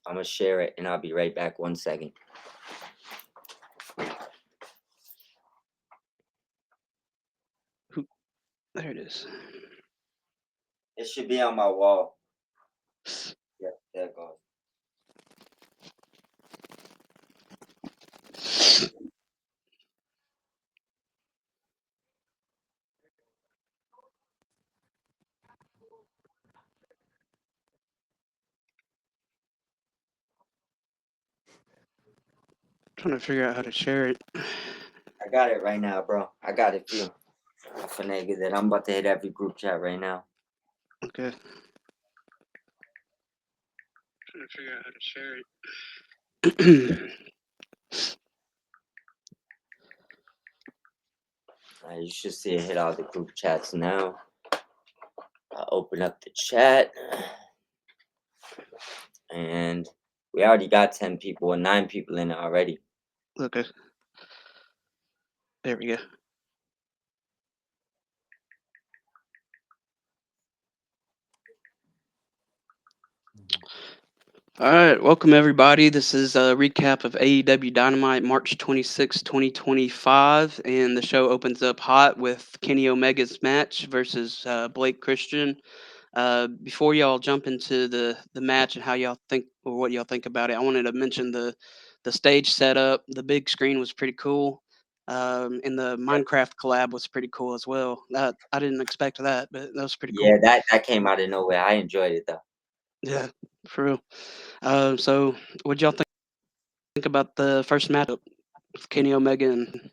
I'm gonna share it and I'll be right back. 1 second. Oop, there it is. It should be on my wall. Yeah, there it goes. Trying to figure out how to share it. I got it right now, bro. I got it for you. I finagled it. I'm about to hit every group chat right now. Okay. Trying to figure out how to share it. You should see it hit all the group chats now. I'll open up the chat. And we already got 10 people and 9 people in it already. Okay. There we go. All right, welcome everybody. This is a recap of AEW Dynamite March 26, 2025, and the show opens up hot with Kenny Omega's match versus Blake Christian. Before y'all jump into the match and how y'all think or what y'all think about it, I wanted to mention the stage setup. The big screen was pretty cool, and the Minecraft collab was pretty cool as well. I didn't expect that, but that was pretty Yeah, cool. that came out of nowhere. I enjoyed it though. Yeah, for real. So what y'all think about the first matchup with Kenny Omega and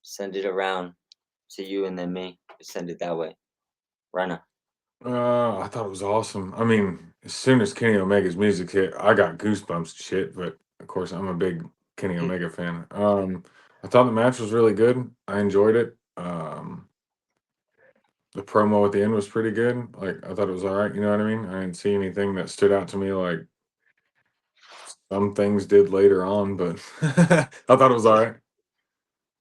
Send it around to you and then me. Send it that way. Runner. I thought it was awesome. I mean, as soon as Kenny Omega's music hit, I got goosebumps and shit. But of course, I'm a big Kenny Hmm. Omega fan. I thought the match was really good. I enjoyed it. The promo at the end was pretty good. Like, I thought it was all right. You know what I mean? I didn't see anything that stood out to me like some things did later on, but I thought it was all right.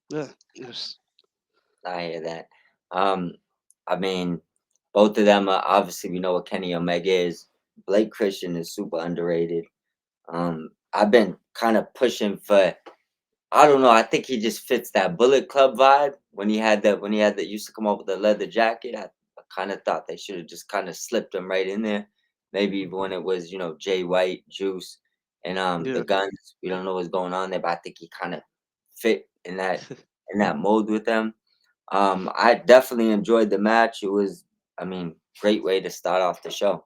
Yeah, it was, I hear that. Um, I mean, both of them are obviously we know what Kenny Omega is. Blake Christian is super underrated. I've been kind of pushing for. I don't know. I think he just fits that Bullet Club vibe. When he had that used to come up with the leather jacket, I kind of thought they should have just kind of slipped him right in there. Maybe even when it was Jay White, Juice, and the yeah. Guns. We don't know what's going on there, but I think he kind of fit in that mold with them. I definitely enjoyed the match. It was, I mean, great way to start off the show.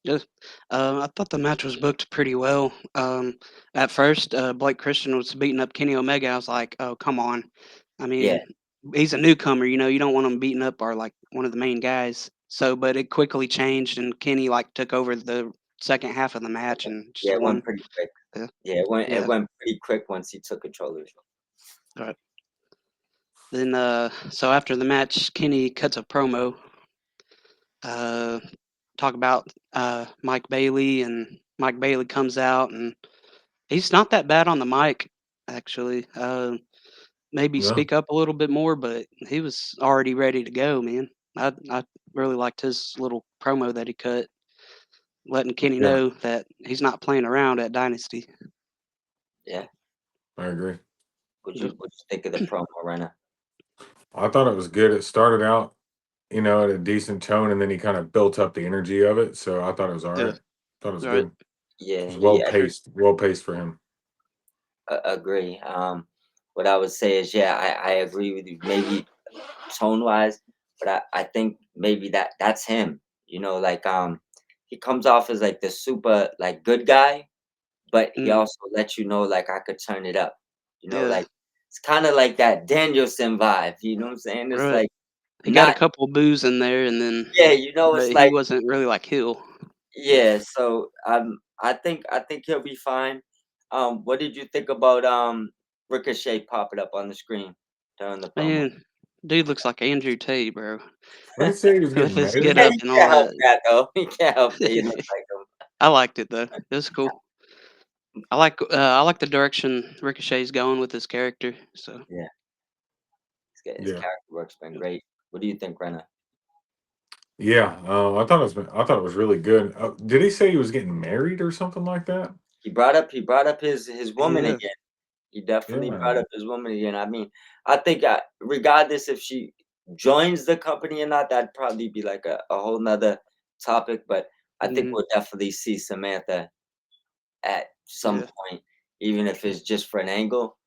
Yes. I thought the match was booked pretty well. At first, Blake Christian was beating up Kenny Omega. I was like, "Oh, come on!" I Yeah, mean, he's a newcomer. You don't want him beating up our like one of the main guys. So, but it quickly changed, and Kenny like took over the second half of the match and yeah, just it went won. pretty quick. Yeah, Yeah, it yeah. went pretty quick once he took control of the show. All right. Then, so after the match, Kenny cuts a promo. Uh, talk about Mike Bailey, and Mike Bailey comes out, and he's not that bad on the mic, actually. Maybe No, speak up a little bit more, but he was already ready to go, man. I really liked his little promo that he cut, letting Kenny yeah, know that he's not playing around at Dynasty. Yeah. I agree. What you Yep. what you think of the promo, Renner? I thought it was good. It started out, at a decent tone, and then he kind of built up the energy of it. So I thought it was all Yeah. right. Thought it was Right. good. It Yeah, was he well paced for him. agree. What I would say is, yeah, I agree with you. Maybe tone wise, but I think maybe that's him. Like he comes off as like the super like good guy, but he Mm, also lets you know like I could turn it up. yeah. Like it's kind of like that Danielson vibe. You know what I'm saying? It's Right. like He got a not couple boos in there, and then, yeah, it's but he like wasn't really like Hill. yeah. So I think he'll be fine. What did you think about Ricochet popping up on the screen during the promo? Man, dude looks like Andrew Tate, bro, What did he say he was with getting his married? get Yeah, up you and all can't help that. that though. You can't help that. You look like him. I liked it though. It was cool. I like the direction Ricochet's going with his character. So Yeah, his Yeah. character work's been great. What do you think, Renna? Yeah, I thought it was really good. Did he say he was getting married or something like that? He brought up his woman Yeah. again. He definitely brought Yeah, up his woman again. I mean, I think regardless if she joins the company or not, that'd probably be like a whole nother topic. But I think Mhm. we'll definitely see Samantha at some Yeah. point, even if it's just for an angle.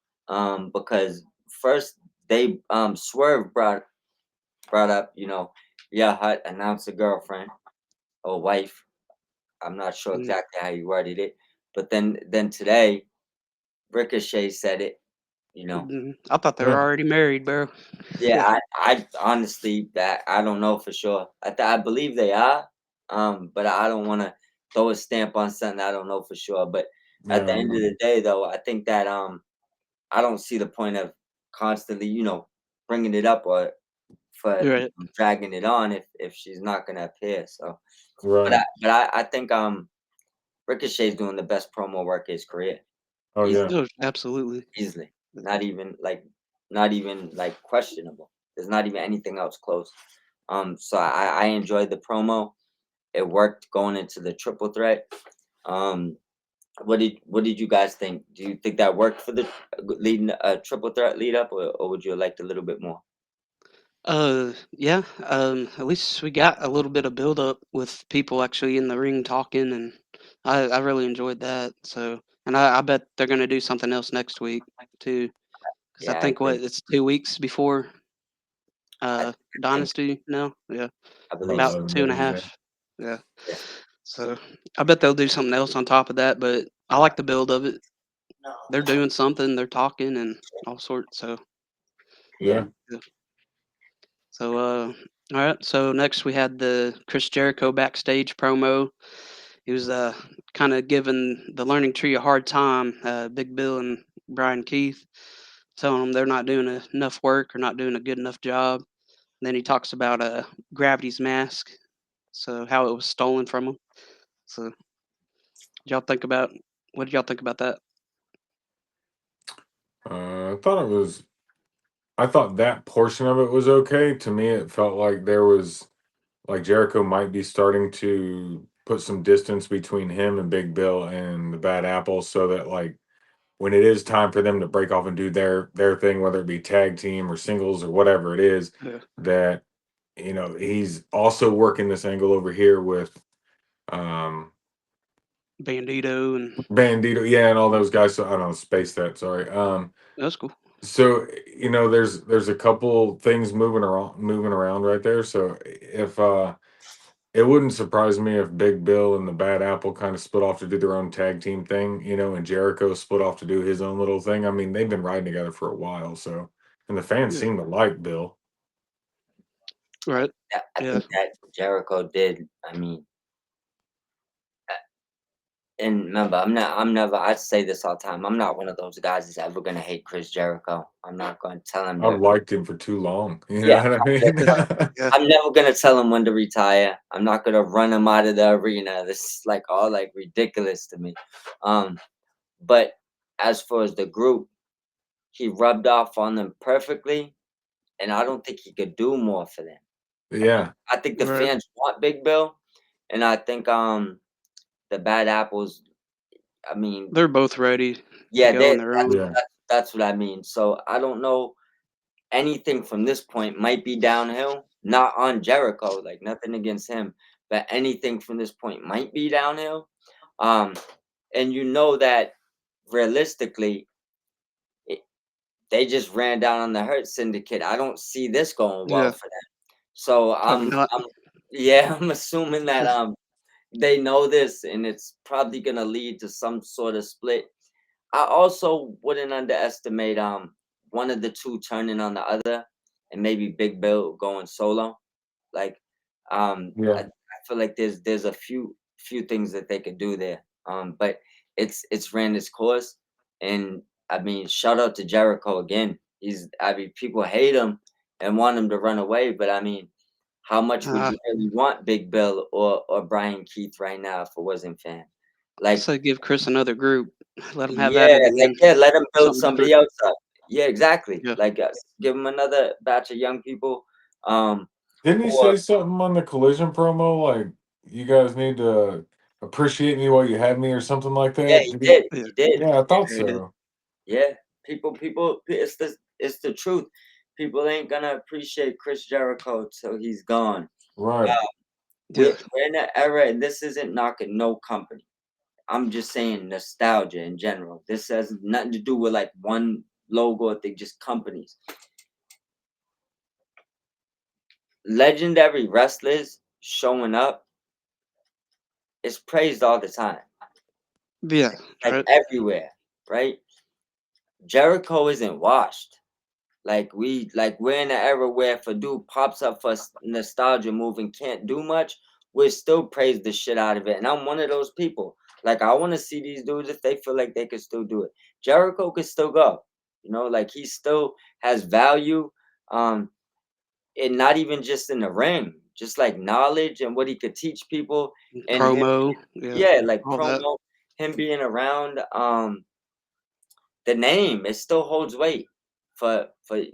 Because first they Swerve brought up, yeah, Hut announced a girlfriend or wife. I'm not sure Mhm. exactly how you worded it, but then today Ricochet said it. You know, Mhm. I thought they were yeah, already married, bro. yeah, I honestly that I don't know for sure. I believe they are, but I don't want to throw a stamp on something I don't know for sure. But at the yeah, end of the day, though, I think that I don't see the point of constantly, bringing it up or for Right. dragging it on if she's not gonna appear. So, but right. I think Ricochet's doing the best promo work of his career, Oh easily, yeah, Oh, absolutely. easily. Not even like questionable. There's not even anything else close. So I enjoyed the promo. It worked going into the triple threat. Um, what did you guys think? Do you think that worked for the leading triple threat lead up, or would you have liked a little bit more? Yeah, at least we got a little bit of build up with people actually in the ring talking, and I really enjoyed that. So, and I bet they're gonna do something else next week too, because I Yeah, I think what agree. it's 2 weeks before I, I think Dynasty now. Yeah, I about believe about so. 11 two and a days. Yeah, half. Yeah. Yeah, So I bet they'll do something else on top of that, but I like the build of it. They're doing something, they're talking and all sorts. So yeah. yeah. yeah. So all right. So next we had the Chris Jericho backstage promo. He was kind of giving the Learning Tree a hard time, Big Bill and Brian Keith, telling them they're not doing enough work or not doing a good enough job. And then he talks about Gravity's mask, so how it was stolen from him. So y'all think about what did y'all think about that? I thought it was. I thought that portion of it was okay. To me, it felt like there was like Jericho might be starting to put some distance between him and Big Bill and the Bad Apple, so that like when it is time for them to break off and do their thing, whether it be tag team or singles or whatever it is, Yeah. that he's also working this angle over here with um Bandito and Bandito, yeah, and all those guys. So I don't know, space that. Sorry. that's cool. So there's a couple things moving around right there. So if it wouldn't surprise me if Big Bill and the Bad Apple kind of split off to do their own tag team thing, and Jericho split off to do his own little thing. I mean, they've been riding together for a while, so and the fans Yeah. seem to like Bill. Right. I Yeah. think that Jericho did. I mean, and remember, I'm never. I say this all the time. I'm not one of those guys that's ever gonna hate Chris Jericho. I'm not going to tell him I've to. liked him for too long. You know Yeah, what I mean? Yeah. I'm never gonna tell him when to retire. I'm not gonna run him out of the arena. This is like all like ridiculous to me. Um, but as far as the group, he rubbed off on them perfectly, and I don't think he could do more for them. Yeah, I think the Right. fans want Big Bill, and I think the Bad Apples. I mean, They're both ready to yeah, go they on their own. yeah, that's what I mean. So I don't know, anything from this point might be downhill. Not on Jericho, like nothing against him, but anything from this point might be downhill. Um, and you know that realistically, it, they just ran down on the Hurt Syndicate. I don't see this going well Yeah. for them. So Probably not. I'm yeah, I'm assuming that they know this, and it's probably gonna lead to some sort of split. I also wouldn't underestimate one of the two turning on the other, and maybe Big Bill going solo. Like I yeah. feel like there's a few things that they could do there. But it's ran its course, and I mean shout out to Jericho again. I mean people hate him and want him to run away, but I mean how much would Uh, you really want Big Bill or Brian Keith right now if it wasn't fan? I Like say give Chris another group. Let him have at yeah, it like, again. yeah, let him build Something somebody different. else up. Yeah, exactly. Yeah. Like, give him another batch of young people. Um, Didn't he or say something on the Collision promo like you guys need to appreciate me while you had me or something like yeah, that? he Did he? did. Yeah, He did. Yeah, I thought yeah, he did. so. Yeah, people. It's the truth. People ain't gonna appreciate Chris Jericho till he's gone. Right. Yeah, We're in an era, and this isn't knocking no company. I'm just saying nostalgia in general. This has nothing to do with like one logo or thing, just companies. Legendary wrestlers showing up is praised all the time, yeah, like right. everywhere, right? Jericho isn't washed. We're in an era where if a dude pops up for nostalgia move and can't do much, we still praise the shit out of it. And I'm one of those people. Like I want to see these dudes if they feel like they can still do it. Jericho can still go. Like he still has value. Um, and not even just in the ring, just like knowledge and what he could teach people. And him, Promo, yeah, yeah, like all that. promo, him being around. The name, it still holds weight for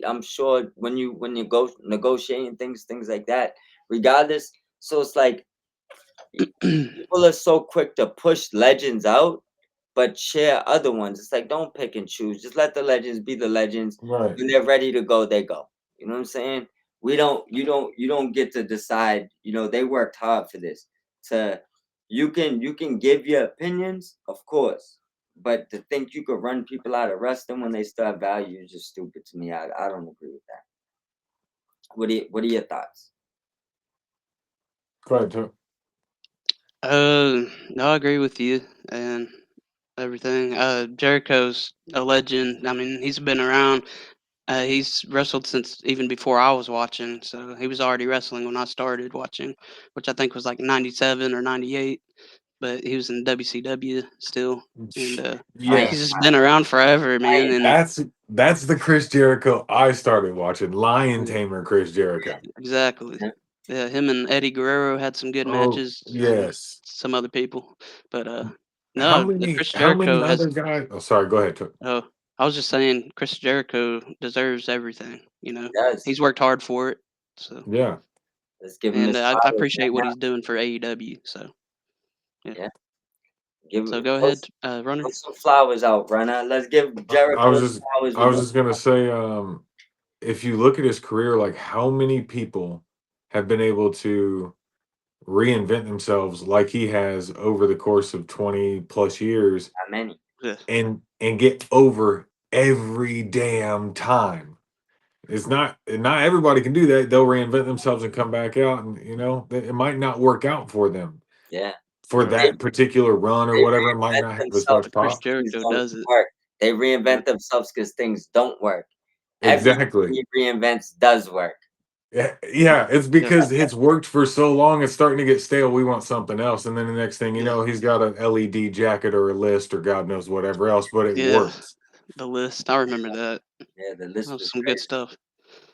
I'm sure when you go negotiating things like that, regardless. So it's like people are so quick to push legends out, but share other ones. It's like don't pick and choose. Just let the legends be the legends. Right. When they're ready to go, they go. You know what I'm saying? You don't get to decide. They worked hard for this. To you can give your opinions, of course, but to think you could run people out of wrestling when they still have value is just stupid to me. I don't agree with that. What are your thoughts? Go ahead, Chuck. No, I agree with you and everything. Jericho's a legend. I mean, he's been around. He's wrestled since even before I was watching, so he was already wrestling when I started watching, which I think was like '97 or '98. But he was in WCW still, and I ain't, he's Yeah. just been around forever, I man. ain't And That's the Chris Jericho I started watching. Lion yeah, Tamer Chris Jericho. exactly. yeah. Yeah, him and Eddie Guerrero had some good Oh, matches, and yes. some other people. But How no, the many Chris how many Jericho has. other guys? Oh, sorry, go ahead, Chuck. Oh, I was just saying, Chris Jericho deserves everything. He does. He's worked hard for it. So, Yeah. Let's give him and his I flowers appreciate right what now. he's doing for AEW. So, yeah. Yeah, give So go throw, ahead, runner. throw some flowers out, Runner. Let's give I Jericho was his just flowers I with was no. just gonna say, if you look at his career, like how many people have been able to reinvent themselves like he has over the course of 20 plus years Not many. Yeah, and get over every damn time. It's not everybody can do that. They'll reinvent themselves and come back out, and it might not work out for them Yeah, for right. they that particular run or they whatever. It might reinvent not have as themselves much But Chris pop. because things Jericho don't does it. work. They Yeah, reinvent themselves because things don't work. Everything Exactly. he reinvents does work. Yeah, it's yeah, because it's worked for so long, it's starting to get stale. We want something else. And then the next thing you yeah, know, he's got an LED jacket or a list or God knows whatever else, but it yeah. works. The list. I remember that. Yeah, the That list was was some good crazy. stuff.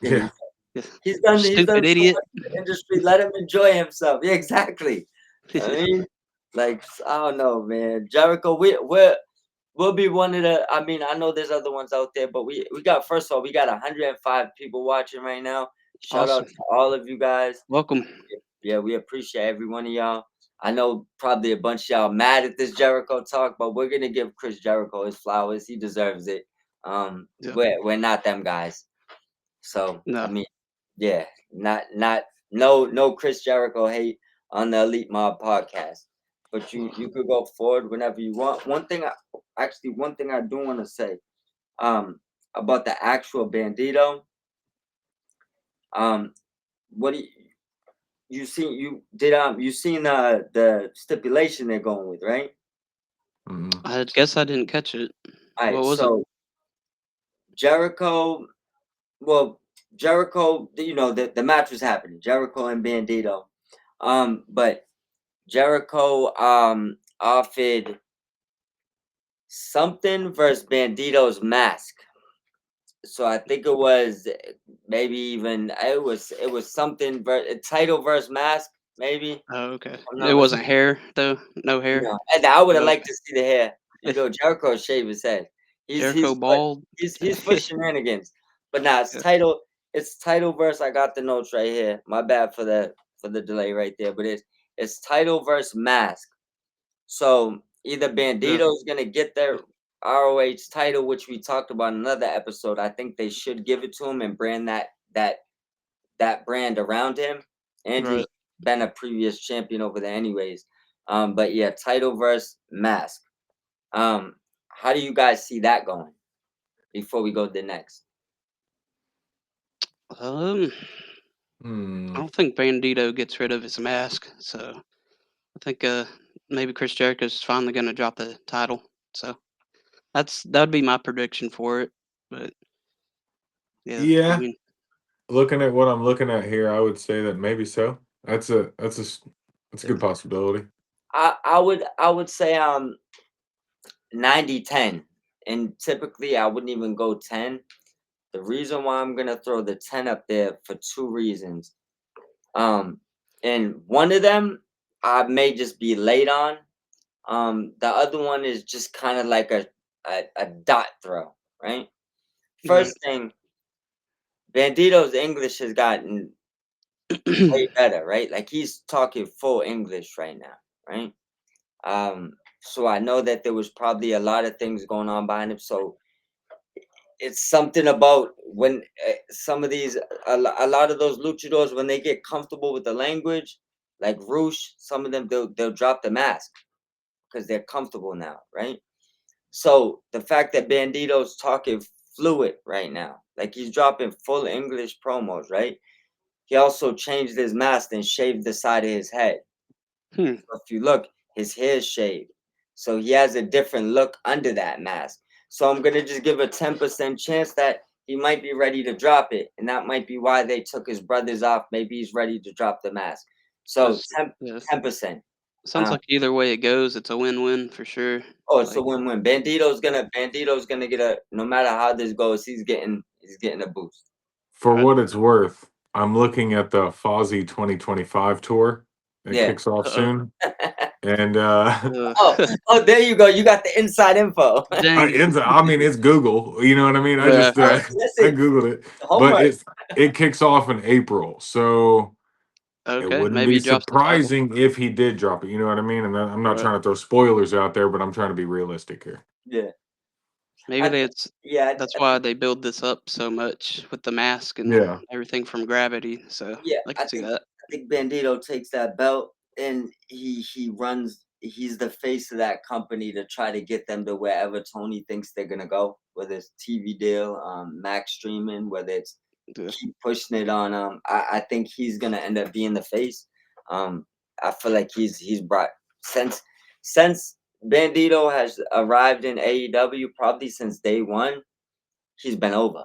Yeah, Yeah. Yeah. he's done Stupid so idiot. much in the industry. Let him enjoy himself. Yeah, exactly. I mean, like I don't know, man. Jericho, we'll be one of the. I mean, I know there's other ones out there, but we got first of all, we got 105 people watching right now. Shout out Awesome. to all of you guys. Welcome. Yeah, we appreciate every one of y'all. I know probably a bunch of y'all mad at this Jericho talk, but we're gonna give Chris Jericho his flowers. He deserves it. Yeah. We're not them guys. So I No. mean, yeah, not no Chris Jericho hate on the Elite Mob podcast. But you could go forward whenever you want. One thing I do want to say, about the actual Bandito. Um, what do you seen the stipulation they're going with, right? Mhm. I guess I didn't catch it. All What right, was it? so Jericho, well, Jericho, the match was happening, Jericho and Bandito. But Jericho offered something versus Bandito's mask. So I think it was maybe even it was something title versus mask, maybe. Oh, okay. I'm It not wasn't hair though. No hair. No, and I would have No. liked to see the hair. Jericho shave his head. He's Jericho he's for bald. he's for shenanigans. But nah, it's Yeah. title it's title verse. I got the notes right here. My bad for the delay right there, but it's title verse mask. So either Yeah. Bandito's gonna get their ROH title, which we talked about in another episode. I think they should give it to him and brand that brand around him. And he's Right. been a previous champion over there, anyways. But yeah, title versus mask. How do you guys see that going? Before we go to the next, I Hmm. don't think Bandito gets rid of his mask, so I think maybe Chris Jericho's finally gonna drop the title. So that'd be my prediction for it. But yeah, I Yeah, mean, looking at what I'm looking at here, I would say that maybe so. That's a good possibility. I would say 90-10, and typically I wouldn't even go 10. The reason why I'm gonna throw the 10 up there for two reasons. Um, and one of them I may just be late on. The other one is just kind of like a dot throw, right? right. First thing, Bandito's English has gotten way better, right? Like he's talking full English right now, right? So I know that there was probably a lot of things going on behind him. So it's something about when some of these, a lot of those luchadors, when they get comfortable with the language, like Roosh, some of them they'll drop the mask because they're comfortable now, right? So the fact that Bandito's talking fluid right now, like he's dropping full English promos, right? He also changed his mask and shaved the side of his head. Hmm. So if you look, his hair's shaved. So he has a different look under that mask. So I'm gonna just give a 10% chance that he might be ready to drop it. And that might be why they took his brothers off. Maybe he's ready to drop the mask. So That's 10 yeah. 10%. Sounds like either way it goes, it's a win-win for sure. Oh, it's a Like, win-win. Bandito's gonna get a, no matter how this goes, he's getting a boost. For right. what it's worth, I'm looking at the Fozzy 2025 tour that Yeah. kicks off Uh-oh. soon, and Oh, oh, there you go. You got the inside info. Dang. I mean, it's Google. You know what I mean? I Yeah. just Hey, I listen, googled it, but homework. it kicks off in April, so it Okay. wouldn't Maybe be he drops the title. surprising if he did drop it. You know what I mean? And I'm not Right. trying to throw spoilers out there, but I'm trying to be realistic here. Yeah. Maybe I, that's yeah. that's why they build this up so much with the mask and Yeah, everything from Gravity. So Yeah. I I can see think that. I think Bandito takes that belt and he runs. He's the face of that company to try to get them to wherever Tony thinks they're gonna go, whether it's TV deal, Max streaming, whether it's Yeah. keep pushing it on. I think he's gonna end up being the face. Um, I feel like he's brought since Bandito has arrived in AEW, probably since day one, he's been over,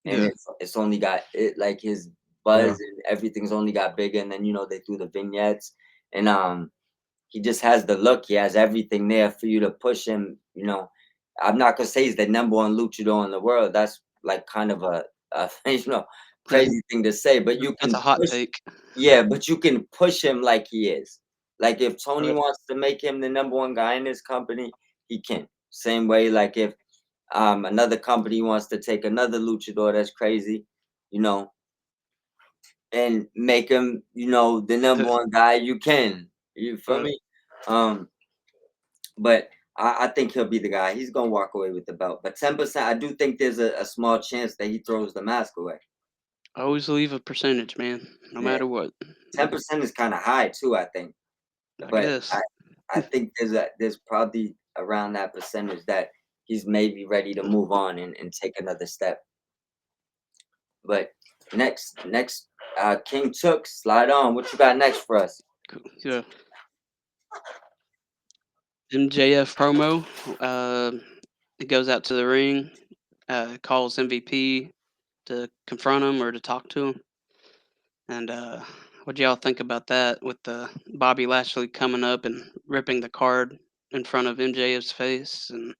and Yeah. it's only got it like his yeah. buzz and everything's only got bigger. And then they threw the vignettes, and he just has the look. He has everything there for you to push him. I'm not gonna say he's the number one luchador in the world. That's like kind of a Yeah. crazy thing to say. But you That's can a hot push, take. yeah. But you can push him like he is. Like if Tony Right. wants to make him the number one guy in his company, he can. Same way, like if another company wants to take another luchador that's crazy, you know, and make him, the number one guy, you can. You feel Right. me? But I think he'll be the guy. He's gonna walk away with the belt. But 10%, I do think there's a small chance that he throws the mask away. Always leave a percentage, man, no Yeah, matter what. Yeah, 10% is kind of high too, I think. I But guess. I think there's probably around that percentage that he's maybe ready to move on and take another step. But next, King Took, slide on. What you got next for us? Cool. Yeah. MJF promo. He goes out to the ring, calls MVP to confront him or to talk to him. And what do y'all think about that with Bobby Lashley coming up and ripping the card in front of MJF's face and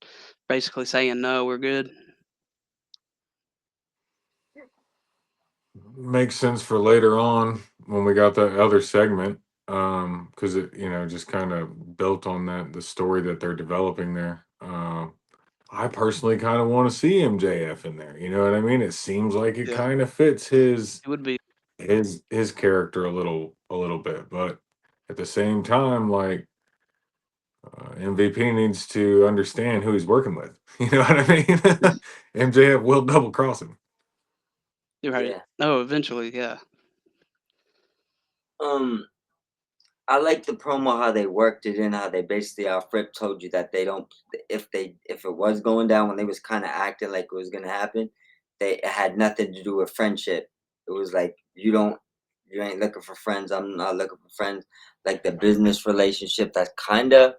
basically saying, no, we're good? Makes sense for later on when we got that other segment, because it just kind of built on the story that they're developing there. I personally kind of want to see MJF in there. You know what I mean? It seems like it Yeah, kind of fits it would be. his character a little bit, but at the same time, like MVP needs to understand who he's working with. You know what I mean? MJF will double cross him. You're right. Yeah. Oh, eventually, yeah. Um, I like the promo how they worked it in, how they basically Fripp told you that they don't if it was going down when they was kind of acting like it was gonna happen, it had nothing to do with friendship. It was like you ain't looking for friends, I'm not looking for friends. Like the business relationship that's kinda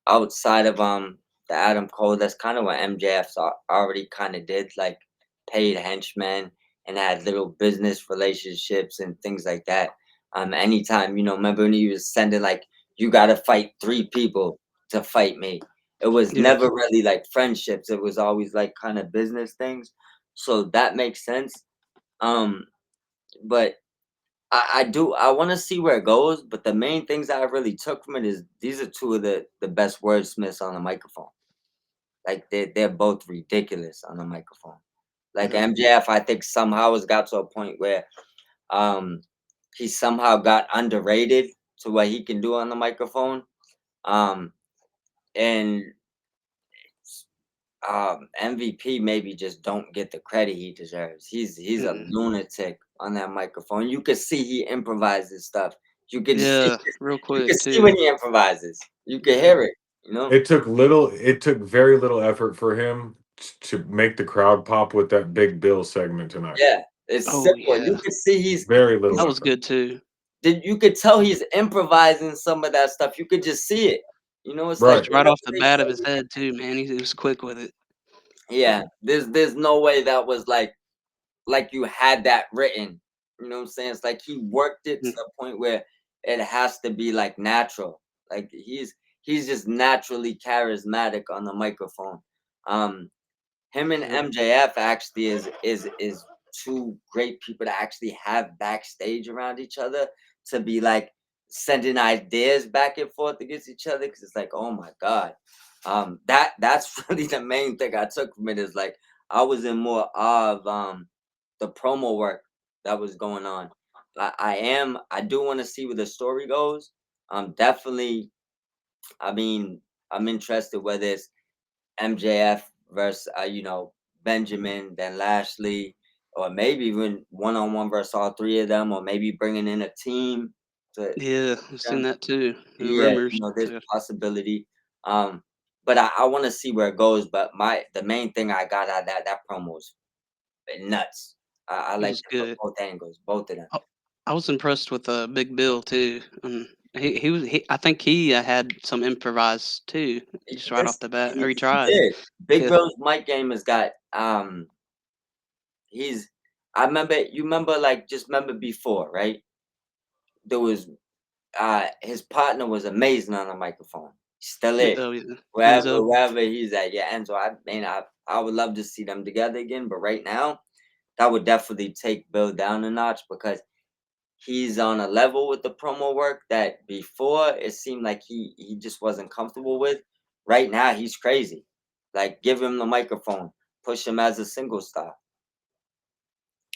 outside of the Adam Cole, that's kind of what MJF already kind of did, like paid henchmen and had little business relationships and things like that. Anytime, remember when he was sending like, you gotta fight 3 people to fight me. It was Yeah. never really like friendships. It was always like kind of business things. So that makes sense. Um, but I want to see where it goes. But the main things I really took from it is these are two of the best wordsmiths on the microphone. Like they're both ridiculous on the microphone. Like Yeah. MJF, I think somehow has got to a point where um he somehow got underrated to what he can do on the microphone. Um and MVP maybe just don't get the credit he deserves. He's a Mm-mm. lunatic on that microphone. You could see he improvises stuff. You could see Yeah, real you can quick see too. when he improvises. You can Yeah. hear it. It took very little effort for him to make the crowd pop with that Big Bill segment tonight. Yeah, it's Oh simple. You yeah, can see Very little that was effort. good too. you could tell he's improvising some of that stuff. You could just see it. It's like Right. Just right whatever off the they bat of say. his head too, man. He was quick with it. Yeah, there's no way that was like you had that written. You know what I'm saying? It's like he worked it to Mm. the point where it has to be like natural. Like he's just naturally charismatic on the microphone. Um, him and Yep. MJF actually is two great people to actually have backstage around each other to be like sending ideas back and forth against each other because it's like, oh my god. That's really the main thing I took from it is like I was in more awe of the promo work that was going on. I do want to see where the story goes. Definitely, I mean, I'm interested whether it's MJF versus Benjamin, then Lashley, or maybe even one on one versus all 3 of them, or maybe bringing in a team to Yeah, I've seen them. that too. The Yeah, rumors. there's Yeah. a possibility. But I want to see where it goes. But the main thing I got out of that promo was nuts. I It like was it for good. both angles, both of them. I was impressed with Big Bill too. I think he had some improvised too, just right Yes, off the bat, or he he tried. did. Big Yeah. Bro's mic game has got he's I remember you remember like just remember before, right? There was his partner was amazing on the microphone. Still is. Oh yeah. Wherever Enzo. wherever he's at. Yeah, and so I would love to see them together again, but right now, that would definitely take Bill down a notch because he's on a level with the promo work that before it seemed like he just wasn't comfortable with. Right now he's crazy. Like give him the microphone, push him as a single star.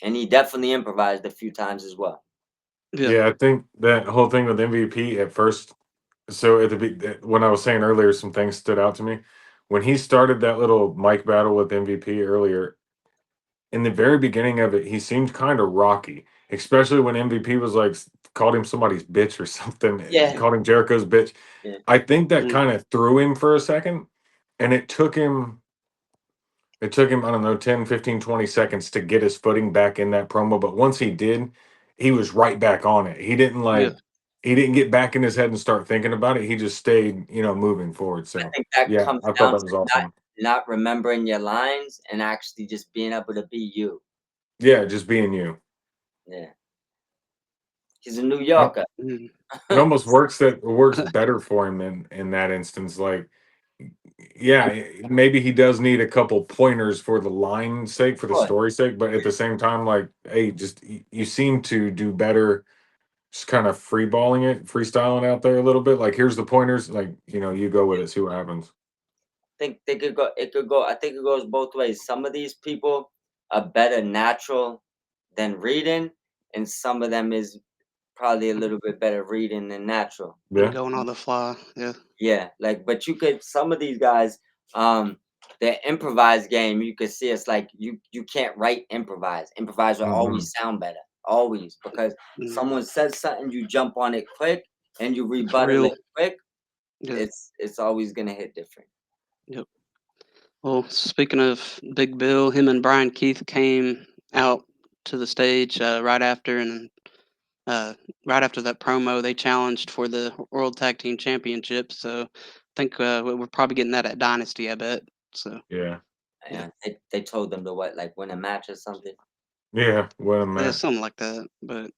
And he definitely improvised a few times as well. Yeah. Yeah, I think that whole thing with MVP at first. So when I was saying earlier, some things stood out to me. When he started that little mic battle with MVP earlier, in the very beginning of it, he seemed kind of rocky, especially when MVP was like called him somebody's bitch or something, Yeah. called him Jericho's bitch. Yeah. I think that Mm. kind of threw him for a second, and it took him, I don't know, 10, 15, 20 seconds to get his footing back in that promo. But once he did, he was right back on it. Yeah. He didn't get back in his head and start thinking about it. He just stayed, moving forward. I So think that yeah, comes I thought down that to was not awesome. not remembering your lines and actually just being able to be you. Yeah, just being you. Yeah. He's a New Uh, Yorker. Mm. It almost works better for him in that instance. Like, yeah, maybe he does need a couple pointers for the line sake, for the Course. story sake, but at the same time, like, hey, you seem to do better just kind of freestyling out there a little bit. Like, here's the pointers. Like, you go with it, see what happens. think they could go. It could go. I think it goes both ways. Some of these people are better natural than reading, and some of them is probably a little bit better reading than natural. And Yeah. going on the fly. Yeah. Yeah, like, but you could some of these guys, their improvised game, you could see it's like you can't write improvise. Improvise will always sound better, always, because Mhm. someone says something, you jump on it quick and you For rebuttal it real. quick. Yeah. It's always gonna hit different. Yep. Well, speaking of Big Bill, him and Brian Keith came out to the stage right after, and uh, right after that promo, they challenged for the World Tag Team Championship. So I think we're probably getting that at Dynasty, I bet. So Yeah. yeah, And they told them to what, like win a match or something. Yeah. What a yeah, match. something like that. But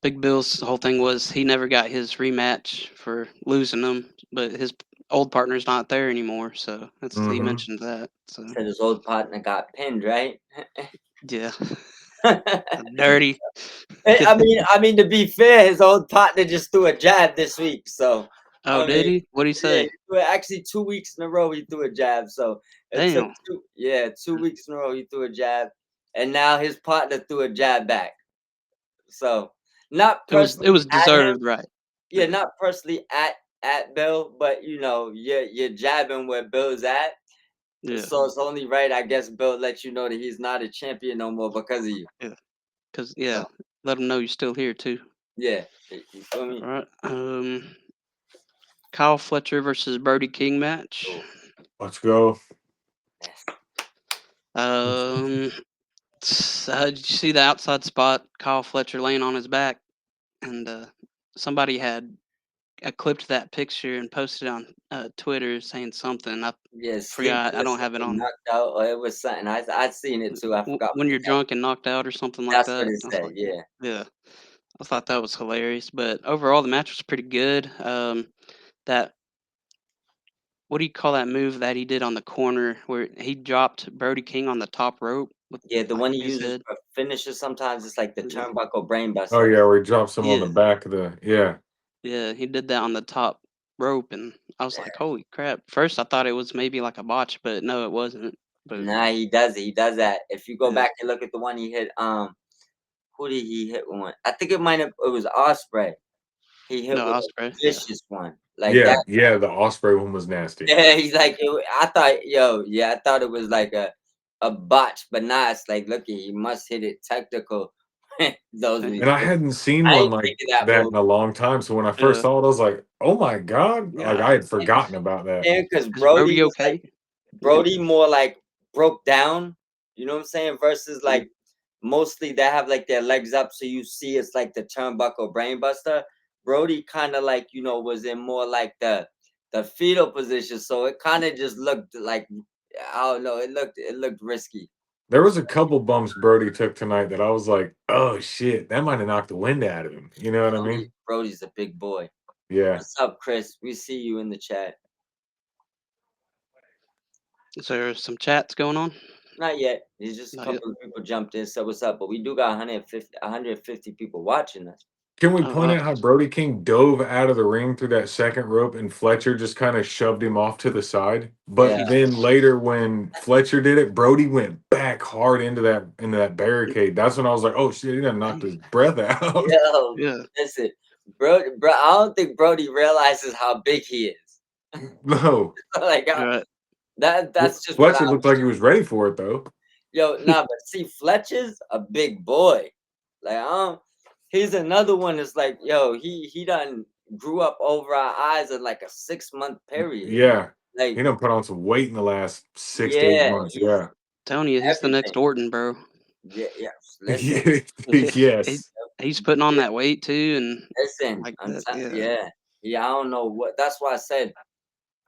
Big Bill's whole thing was he never got his rematch for losing them, but his old partner's not there anymore. So he Mm-hmm. mentioned that. So Said his old partner got pinned, right? yeah, dirty. I mean, to be fair, his old partner just threw a jab this week, so Oh, I did mean, he? What'd he yeah, say? he threw it actually 2 weeks in a row. He threw a jab, so it took Damn. 2 weeks in a row. He threw a jab, and now his partner threw a jab back. So not It personally was at him, deserved, right? yeah, Yeah. not personally at Bill, but you're jabbing where Bill's at. Yeah. So it's only right, I guess, Bill let you know that he's not a champion no more because of you. Yeah. Cause So let them know you're still here too. yeah, you feel me? All right. Kyle Fletcher versus Brody King match. Oh, Let's go. yes. Um, did you see the outside spot? Kyle Fletcher laying on his back, and somebody had clipped that picture and posted on Twitter saying something. I Yeah, sleep forgot. I don't have it twisted, on. knocked out, or it was something. I seen it too. I forgot what When the you're heck. drunk and knocked out or something like That's what that. it I was said. like, Yeah. yeah. I thought that was hilarious. But overall, the match was pretty good. That what do you call that move that he did on the corner where he dropped Brody King on the top rope with Yeah, the like one he his uses head? for finishes sometimes it's like the Yeah, turnbuckle brain Oh buster. yeah, where he drops him on the yeah, back of the yeah. yeah. He did that on the top rope, and I was like, "Holy crap!" First, I thought it was maybe like a botch, but no, it wasn't. But Nah, he does it. He does that. If you go yeah, back and look at the one he hit, who did he hit with one? I think it was Osprey. He hit no, with a Osprey. Yeah, vicious one. Like Yeah, that. yeah, the Osprey one was nasty. Yeah, he's like, I thought, I thought it was like a botch, but nah, it's like, look, he must hit it technical. Those Hey, And I be- hadn't seen I one ain't like thinking that that move. in a long time. So when I first yeah, saw it, I was like, "Oh my god!" Like yeah. I had forgotten about that. And because Is Brody Brody was like, okay? Yeah, Brody more like broke down, you know what I'm saying? Versus mm, like mostly they have like their legs up, so you see it's like the turnbuckle brainbuster. Brody kind of like, was in more like the fetal position, so it kind of just looked like, I don't know, it looked risky. There was a couple bumps Brody took tonight that I was like, "Oh shit, that might have knocked the wind out of him." You know what I mean? Brody's a big boy. Yeah. What's up, Chris? We see you in the chat. is there some chats going on? Not yet. There's just a Not yet. couple of people jumped in. So what's up? But we do got 150 people watching us. Can we Oh point wow. out how Brody King dove out of the ring through that second rope and Fletcher just kind of shoved him off to the side? Yeah. But then later when Fletcher did it, Brody went back hard into that barricade. That's when I was like, "Oh shit, he done knocked his breath out." Yo, Yeah. listen, bro, I don't think Brody realizes how big he is. No. Like Right. that's just what I Fletcher looked like he was ready for it though. nah, but see, Fletcher's a big boy. Like, he's another one that's like, he done grew up over our eyes in like a 6-month period. Yeah. He Like, done put on some weight in the last 6 to 8 yeah, months. he's Yeah. Telling you, he's the next everything. Orton, bro. Yeah, yeah. Listen, He, Yes. he's putting on yeah, that weight too, and listen. like that. Yeah. Yeah, yeah. I don't know what. That's why I said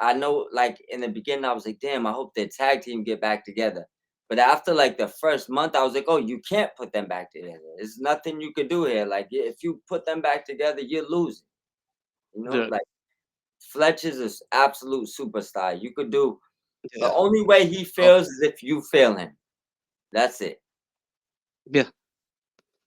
I know. Like in the beginning, I was like, damn. I hope their tag team get back together. But after like the first month, I was like, oh, you can't put them back together. There's nothing you could do here. Like if you put them back together, you're losing. Yeah. Like Fletcher's an absolute superstar. You could do the Yeah. only way he Oh, fails is if you fail him. That's it. yeah.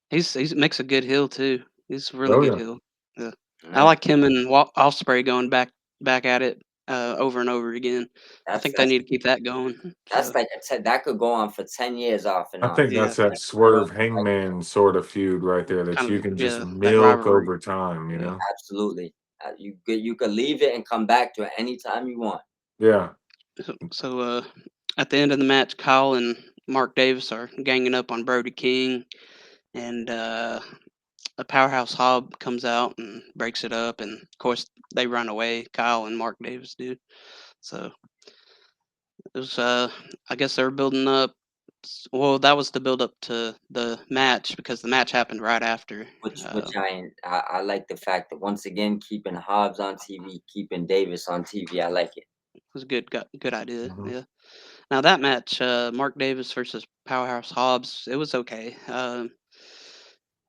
He's makes a good heel too. He's a really Oh good yeah. heel. Yeah. I Yeah. like him and Osprey going back at it. over and over again. I That's think they need to keep that going. that's So like that could go on for 10 years off and I on. think yeah, that's that I don't Swerve like Hangman sort of feud right there that kind you of can just that milk rivalry. over time, you Yeah. know? absolutely. You could leave it and come back to it anytime you want. Yeah. So at the end of the match, Kyle and Mark Davis are ganging up on Brody King, and a powerhouse Hobb comes out and breaks it up, and of course they run away. Kyle and Mark Davis do. So it was, I guess they were building up. Well, that was the build up to the match because the match happened right after. Which I like the fact that once again keeping Hobbs on TV, keeping Davis on TV. I like it. It was a good idea. Mhm. Yeah. Now that match, Mark Davis versus Powerhouse Hobbs, it was okay.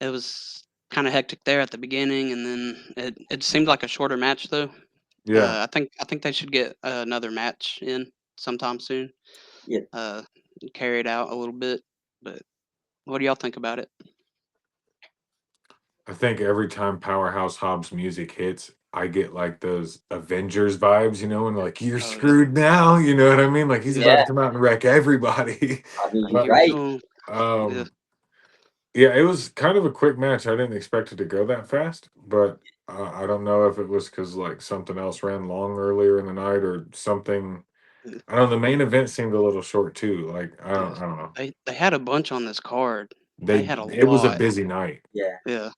It was kind of hectic there at the beginning, and then it seemed like a shorter match though. Yeah. I think they should get another match in sometime soon. Yeah, Uh, carry it out a little bit. But what do y'all think about it? I think every time Powerhouse Hobbs music hits, I get like those Avengers vibes, you know, and like you're Oh yeah, screwed now, you know what I mean? Like he's about yeah. to come out and wreck everybody. I mean, like you're give it but to right. him. Yeah, yeah, it was kind of a quick match. I didn't expect it to go that fast, but I don't know if it was because like something else ran long earlier in the night or something. yeah, I don't know. The main event seemed a little short too. Like yeah. I don't know. They had a bunch on this card. They They had a it was a lot. busy night. Yeah. Yeah,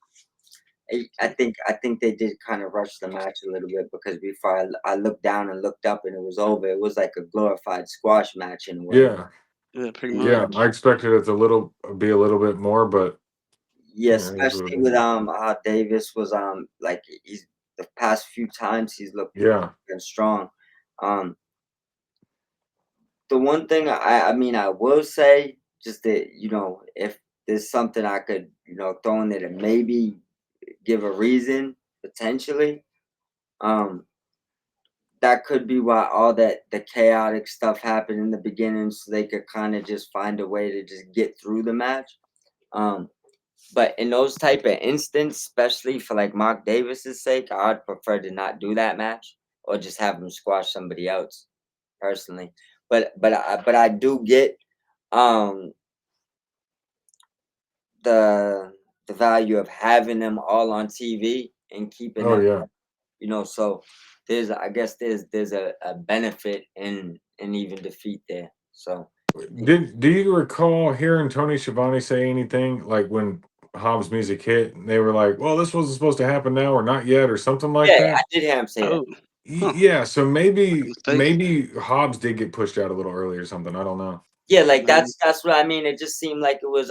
I think they did kind of rush the match a little bit because before I looked down and looked up and it was over. It was like a glorified squash match in a way. Yeah, yeah, pretty And yeah. much. I expected it to little be a little bit more, but yeah, yeah, it is what especially it with is. how Davis was like he's the past few times he's looked Yeah. and strong. Um, the one thing I mean I will say just that if there's something I could throw in there to maybe give a reason potentially. Um, that could be why all that the chaotic stuff happened in the beginning, so they could kind of just find a way to just get through the match. Um, but in those type of instances, especially for like Mark Davis's sake, I'd prefer to not do that match or just have him squash somebody else personally. But I do get um the the value of having them all on TV and keeping Oh them, yeah. so I guess there's a benefit in even defeat there. So Do you recall hearing Tony Schiavone say anything like when Hobbs music hit? And they were like, "Well, this wasn't supposed to happen now, or not yet, or something like yeah, I that." did hear him say that. Oh, huh? Yeah, so Like a maybe mistake. Hobbs did get pushed out a little early or something. I don't know. Yeah, like Maybe. that's what I mean. It just seemed like it was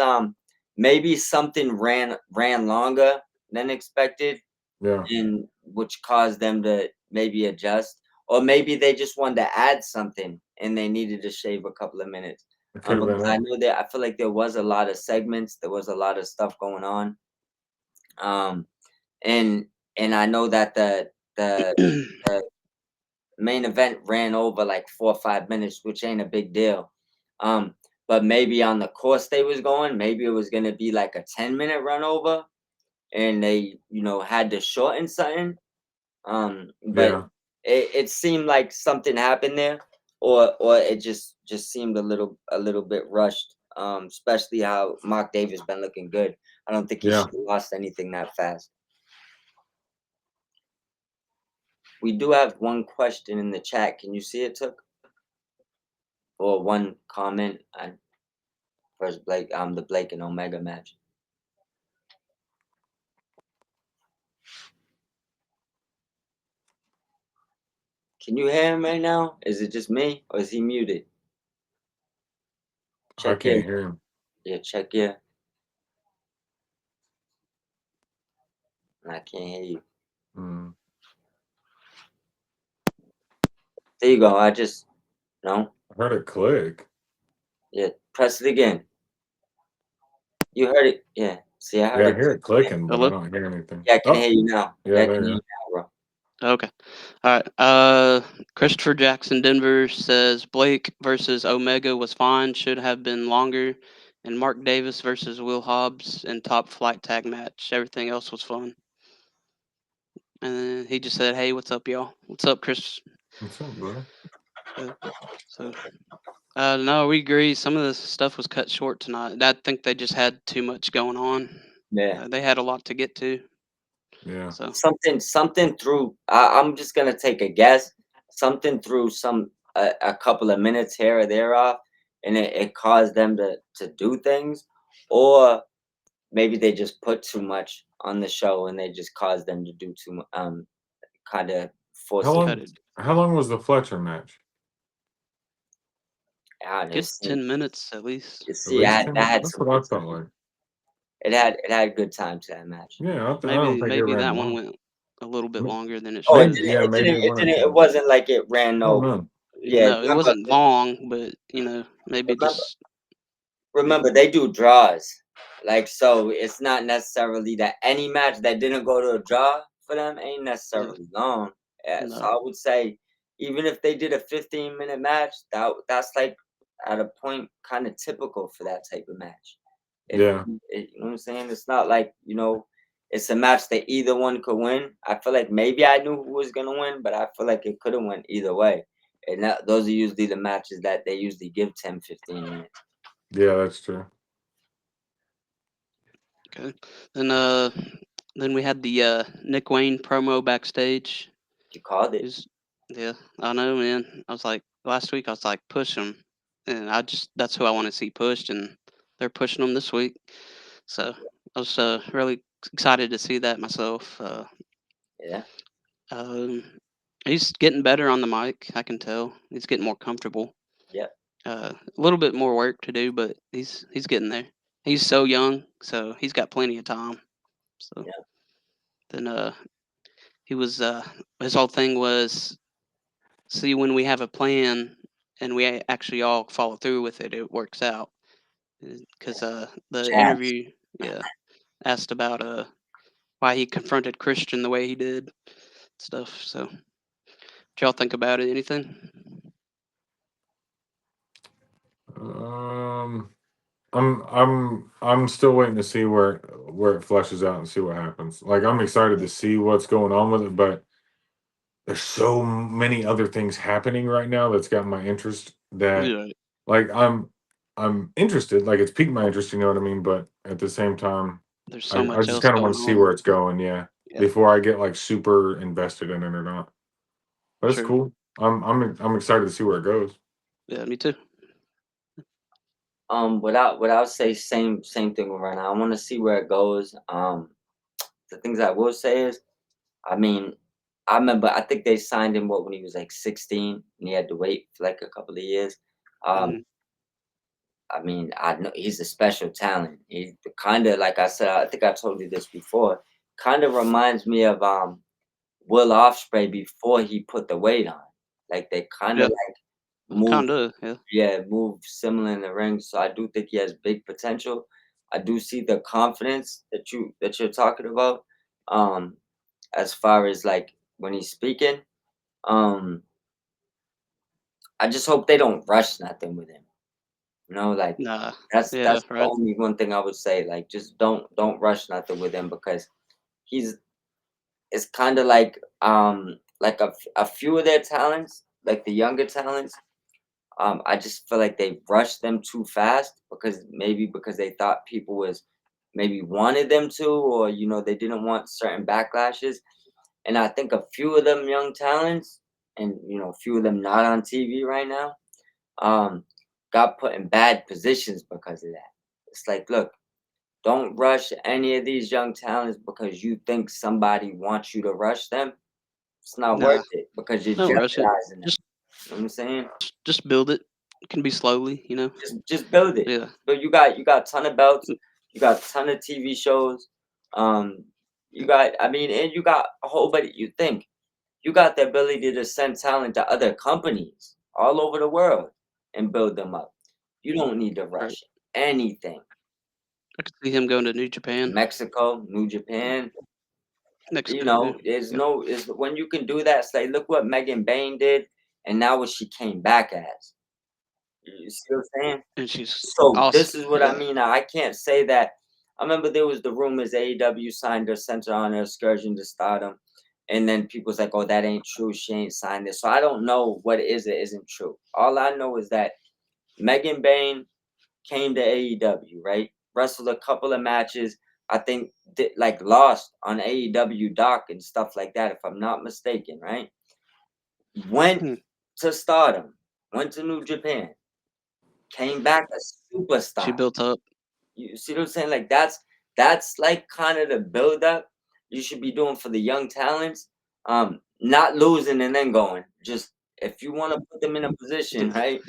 maybe something ran longer than expected, Yeah, and which caused them to maybe adjust, or maybe they just wanted to add something and they needed to shave a couple of minutes. it could have Because been I it. know that I feel like there was a lot of segments, there was a lot of stuff going on. Um, and I know that the main event ran over like 4 or 5 minutes, which ain't a big deal. But maybe on the course they was going, maybe it was gonna be like a 10-minute run over, and they had to shorten something. But Yeah, it seemed like something happened there, or it just seemed a little bit rushed. Especially how Mark Davis been looking good. I don't think he yeah. should have lost anything that fast. We do have one question in the chat. Can you see it, Took? Or one comment on first Blake, the Blake and Omega match. Can you hear him right now? Is it just me or is he muted? I Check can't in. hear him. Yeah, check in. I can't hear you. Mm. There you go. I just no. I heard it click. Yeah, press it again. You heard it. Yeah. See, I heard Yeah, I it. hear it clicking, but I Hello. don't hear anything. Yeah, I can Oh, hear you now. yeah, Yeah, I there can you hear you go. now, bro. Okay. All right. Christopher Jackson Denver says Blake versus Omega was fine, should have been longer, and Mark Davis versus Will Hobbs in top flight tag match. Everything else was fun. And then he just said, "Hey, what's up, y'all? What's up, Chris?" What's up, bro? Yeah. So, no, we agree. Some of the stuff was cut short tonight. I think they just had too much going on. Yeah. They had a lot to get to. Yeah. So, Something through. I'm just gonna take a guess. Something through a couple of minutes here or there off, and it caused them to do things, or maybe they just put too much on the show and they just caused them to do too much. Kind of force How it. cut long? it. How long was the Fletcher match? out. Good 10 minutes at least. You At see, least that 10. had That's some what I good felt time. like. It had good time to that match. Yeah, I don't Maybe think it ran that one long. went a little bit longer than it Oh, should it have. didn't. Yeah, It maybe didn't. it It went didn't. into. It wasn't like it ran Oh no. no. Yeah, No, it wasn't long, but maybe remember, just remember, they do draws. Like, so it's not necessarily that any match that didn't go to a draw for them ain't necessarily long. Yeah, so no. I would say even if they did a 15-minute match, that's like at a point kind of typical for that type of match. Yeah. You know what I'm saying? It's not like, it's a match that either one could win. I feel like maybe I knew who was gonna win, but I feel like it could have went either way. And those are usually the matches that they usually give 10, 15 minutes. Yeah, that's true. Okay. Then we had the Nick Wayne promo backstage. You called it. Yeah, I know, man. I was like last week. I was like push him, and that's who I want to see pushed, and they're pushing him this week. So I was really excited to see that myself. Yeah. Um, he's getting better on the mic. I can tell he's getting more comfortable. Yep. A little bit more work to do, but he's getting there. He's so young, so he's got plenty of time. So Yeah. then he was his whole thing was see when we have a plan and we actually all follow through with it, it works out. Because the Chance. interview, yeah, asked about why he confronted Christian the way he did, stuff. So, what y'all think about it? Anything? Um, I'm still waiting to see where it fleshes out and see what happens. Like I'm excited to see what's going on with it, but there's so many other things happening right now that's got my interest that Yeah, like I'm interested, like it's piqued my interest, you know what I mean? But at the same time, there's so I much just else kind of want going to see on. where it's going, yeah, Yeah, before I get like super invested in it or not. But it's true. cool. I'm excited to see where it goes. Yeah, me too. Without say same thing right now. I want to see where it goes. The things I will say is, I mean, I remember I think they signed him when he was like 16 and he had to wait for like a couple of years. Um, Mhm. I mean, I know he's a special talent. He kind of, like I said, I think I told you this before. Kind of reminds me of Will Ospreay before he put the weight on. Like they kind of Yeah, like move, kind of. Yeah, yeah, move similar in the ring. So I do think he has big potential. I do see the confidence that you're talking about. Um, as far as like when he's speaking, um, I just hope they don't rush nothing with him. Like nah. that's Yeah, the right. only one thing I would say. Like just don't rush nothing with him because he's it's kind of like a few of their talents, like the younger talents. I just feel like they rushed them too fast because they thought people was maybe wanted them to, or they didn't want certain backlashes. And I think a few of them young talents, and a few of them not on TV right now, um, got put in bad positions because of that. It's like, look, don't rush any of these young talents because you think somebody wants you to rush them. It's not worth Nah, it because you're don't rush it. jeopardizing them. Just You know what I'm saying? just build it. It can be slowly, Just build it. Yeah, But you got ton of belts, you got ton of TV shows. Um, you got I mean, and you got a whole bunch. You think you got the ability to send talent to other companies all over the world and build them up. You don't need to right. rush anything. I could see him going to New Japan Mexico, New Japan, next time. there's Yeah, no is when you can do that. It's like look what Megan Bain did, and now what she came back as. You see what I'm saying? and she's So awesome. this is what I Yeah, mean. I can't say that. I remember there was the rumors AEW signed her Center on her excursion to Stardom, and then people's like, "Oh, that ain't true. She ain't signed this." So I don't know what is or isn't true. All I know is that Megan Bain came to AEW, right? Wrestled a couple of matches. I think like lost on AEW Doc and stuff like that, if I'm not mistaken, right? Went Hmm. to Stardom, went to New Japan, came back a She superstar. built up. You see what I'm saying? Like that's like kind of the build up you should be doing for the young talents. Not losing and then going. Just if you want to put them in a position, right?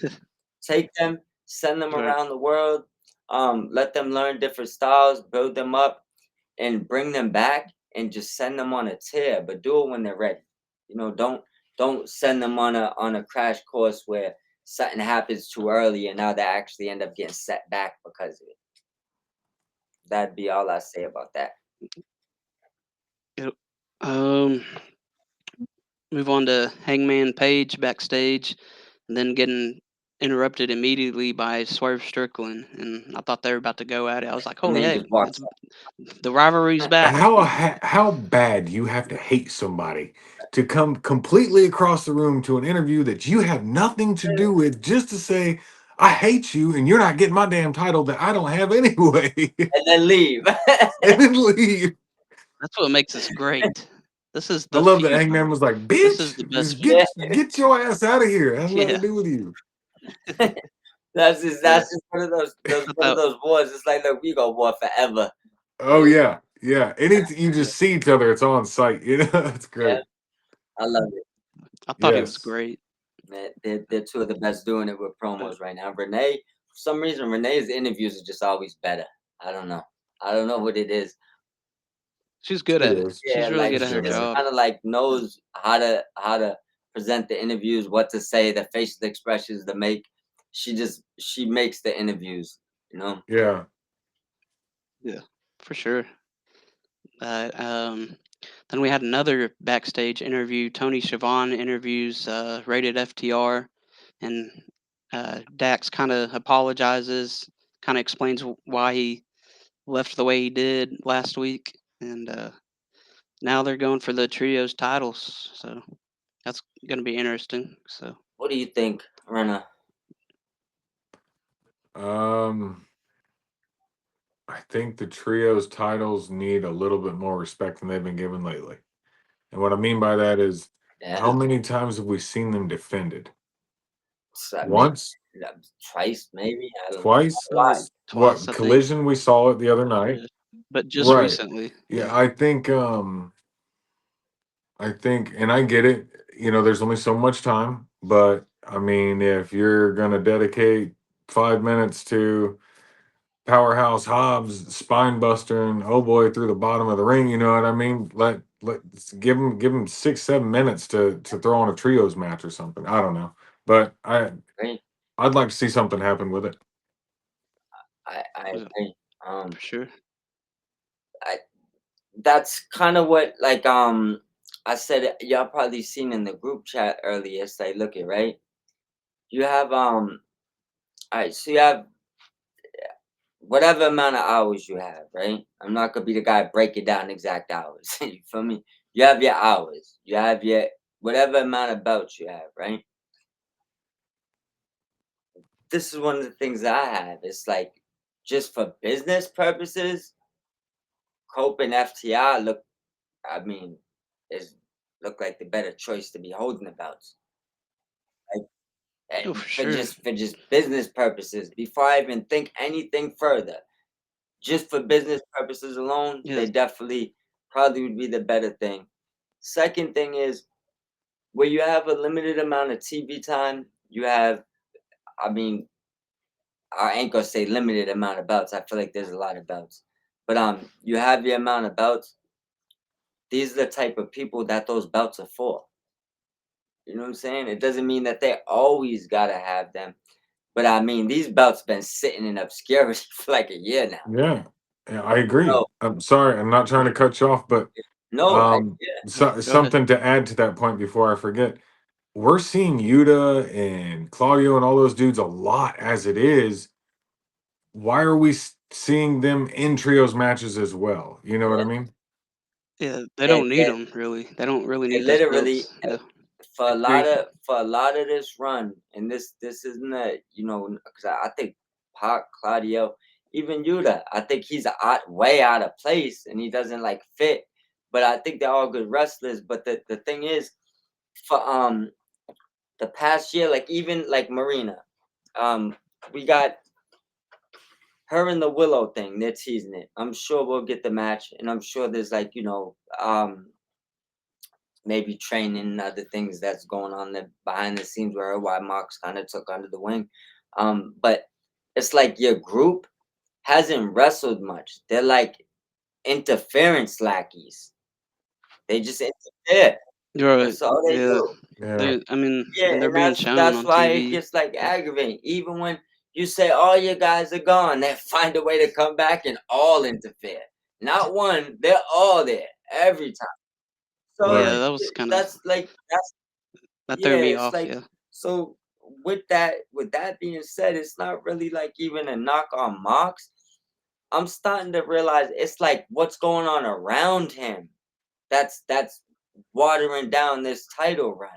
Take them, send them Right. around the world, let them learn different styles, build them up, and bring them back, and just send them on a tear. But do it when they're ready. Don't send them on a crash course where something happens too early and now they actually end up getting set back because of it. That'd be all I say about that. Yep. Um, Move on to Hangman Page backstage, and then getting interrupted immediately by Swerve Strickland, and I thought they were about to go at it. I was like, And "Oh then he yeah, just walks the rivalry's up. back." How bad you have to hate somebody to come completely across the room to an interview that you have nothing to do with just to say I hate you and you're not getting my damn title that I don't have anyway, And then leave. and then leave. That's what makes this great. This is I the love that feud. Hangman was like, This is "Bitch, the best just feud. Yeah. get your ass out of here. It has nothing to Yeah. do with you." That's just Yeah. one of those I one of thought, those wars. It's like, look, we go war forever. Oh yeah, yeah. Anytime you yeah, just see each other, it's on site. You know, that's Yeah, great. I love it. I thought he was Yes, great. Man, they're two of the best doing it with promos right now. Renee, for some reason, Renee's interviews are just always better. I don't know. I don't know what it is. She's good she at it. is. Yeah, She's really like good She's at she her good just at it. job. kind of like knows how to present the interviews, what to say, the facial expressions to make. She makes the interviews. You know. Yeah. Yeah, for sure. Uh, um, then we had another backstage interview. Tony Schiavone interviews Rated FTR, and Dax kind of apologizes, kind of explains why he left the way he did last week, and now they're going for the trios titles. So that's going to be interesting. So What do you think, Rena? Um, I think the trios titles need a little bit more respect than they've been given lately. And what I mean by that is, how Yeah, many times have we seen them defended? maybe Once, twice, maybe. I don't know. twice? A lot. twice, What I think, collision we saw it the other night? yeah. But just Right. recently, Yeah, yeah. I think and I get it, there's only so much time, but I mean, if you're gonna dedicate 5 minutes to Powerhouse Hobbs spine buster and oh boy through the bottom of the ring, you know what I mean? Let's give him 6 7 minutes to throw on a trios match or something. I don't know, but Right? I'd like to see something happen with it. I Yeah, agree. for sure. I That's kind of what I said. Y'all probably seen in the group chat earlier. It's like, look it right. You have all right. So you have whatever amount of hours you have, right? I'm not gonna be the guy breaking down exact hours. You feel me? You have your hours. You have your whatever amount of belts you have, right? This is one of the things that I have. It's like just for business purposes, Cope and FTI look. I mean, is look like the better choice to be holding the belts. Like, Oh, for for sure. just business purposes, before I even think anything further, just for business purposes alone, they Yes. definitely probably would be the better thing. Second thing is where you have a limited amount of TV time, you have, I mean, I ain't gonna say limited amount of belts. I feel like there's a lot of belts, but you have your amount of belts. These are the type of people that those belts are for. You know what I'm saying? It doesn't mean that they always gotta have them. But I mean, these belts been sitting in obscurity for like a year now. Yeah, yeah, I agree. No, I'm sorry, I'm not trying to cut you off, but no, yeah, No, go ahead. something to add to that point before I forget. We're seeing Yuta and Claudio and all those dudes a lot as it is. Why are we seeing them in trios matches as well? You know what I yeah. mean? Yeah, they They don't need they them really. They don't really they need those literally belts. Yeah, for I a lot agree. of this run, and this isn't a because I think Pac, Claudio, even Yuta, I think he's way out of place and he doesn't like fit. But I think they're all good wrestlers. But the thing is, for the past year, like even like Marina, um, we got her and the Willow thing. They're teasing it. I'm sure we'll get the match, and I'm sure there's like maybe training and other things that's going on there behind the scenes where why Mark's kind of took under the wing. But it's like your group hasn't wrestled much. They're like interference lackeys. They just interfere. Right. That's all they Yeah. do. Yeah. I mean, Yeah, and they're and being shown that's on why it TV. gets like Yeah. aggravating. Even when you say all your guys are gone, they find a way to come back and all interfere. Not one, they're all there every time. So Yeah, Right. that was kind of that's like that's that threw yeah, me it's off. like Yeah. so with that being said, it's not really like even a knock on Mox. I'm starting to realize it's like what's going on around him. That's watering down this title run.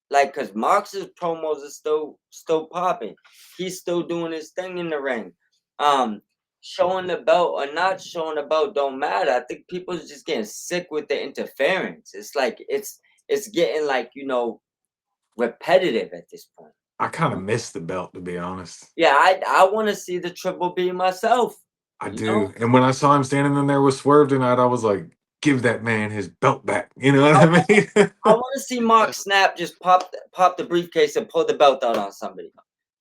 Like, cause Mox's promos are still popping. He's still doing his thing in the ring. Um, Showing the belt or not showing the belt don't matter. I think people's just getting sick with the interference. It's like it's getting like repetitive at this point. I kind of miss the belt, to be honest. Yeah, I want to see the Triple B myself. I You know, do. And when I saw him standing in there with Swerve tonight, I was like, give that man his belt back. You know what I, I mean? I want to see Mark Snap just pop the briefcase and pull the belt out on somebody.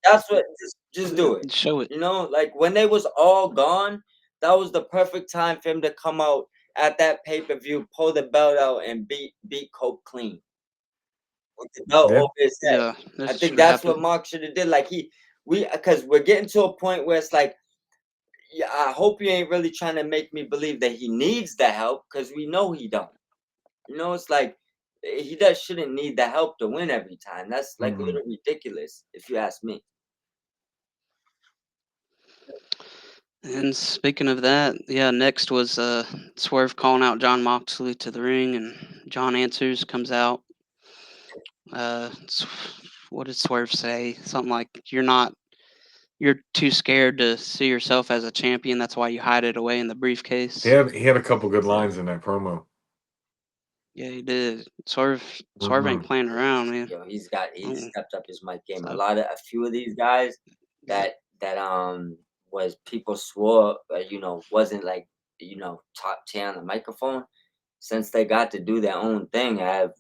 That's what just do it. Show it. Like when they was all gone, that was the perfect time for him to come out at that pay-per-view, pull the belt out and beat Cope clean with the belt Yeah. over his head. Yeah, I that think should have that's what happened. Mark should have did. Like we because we're getting to a point where it's like, yeah, I hope you ain't really trying to make me believe that he needs the help because we know he don't. It's like he shouldn't need the help to win every time. That's like a Mm-mm. little ridiculous, if you ask me. And speaking of that, yeah, next was Swerve calling out John Moxley to the ring, and John answers, comes out. S- what did Swerve say? Something like, you're too scared to see yourself as a champion. That's why you hide it away in the briefcase. He had a couple good Yeah. lines in that promo. Yeah, he did. Swerve ain't Hmm. playing around, man. He's Mm, stepped up his mic game. so, A few of these guys yeah, that was people swore wasn't like top tier on the microphone. Since they got to do their own thing, have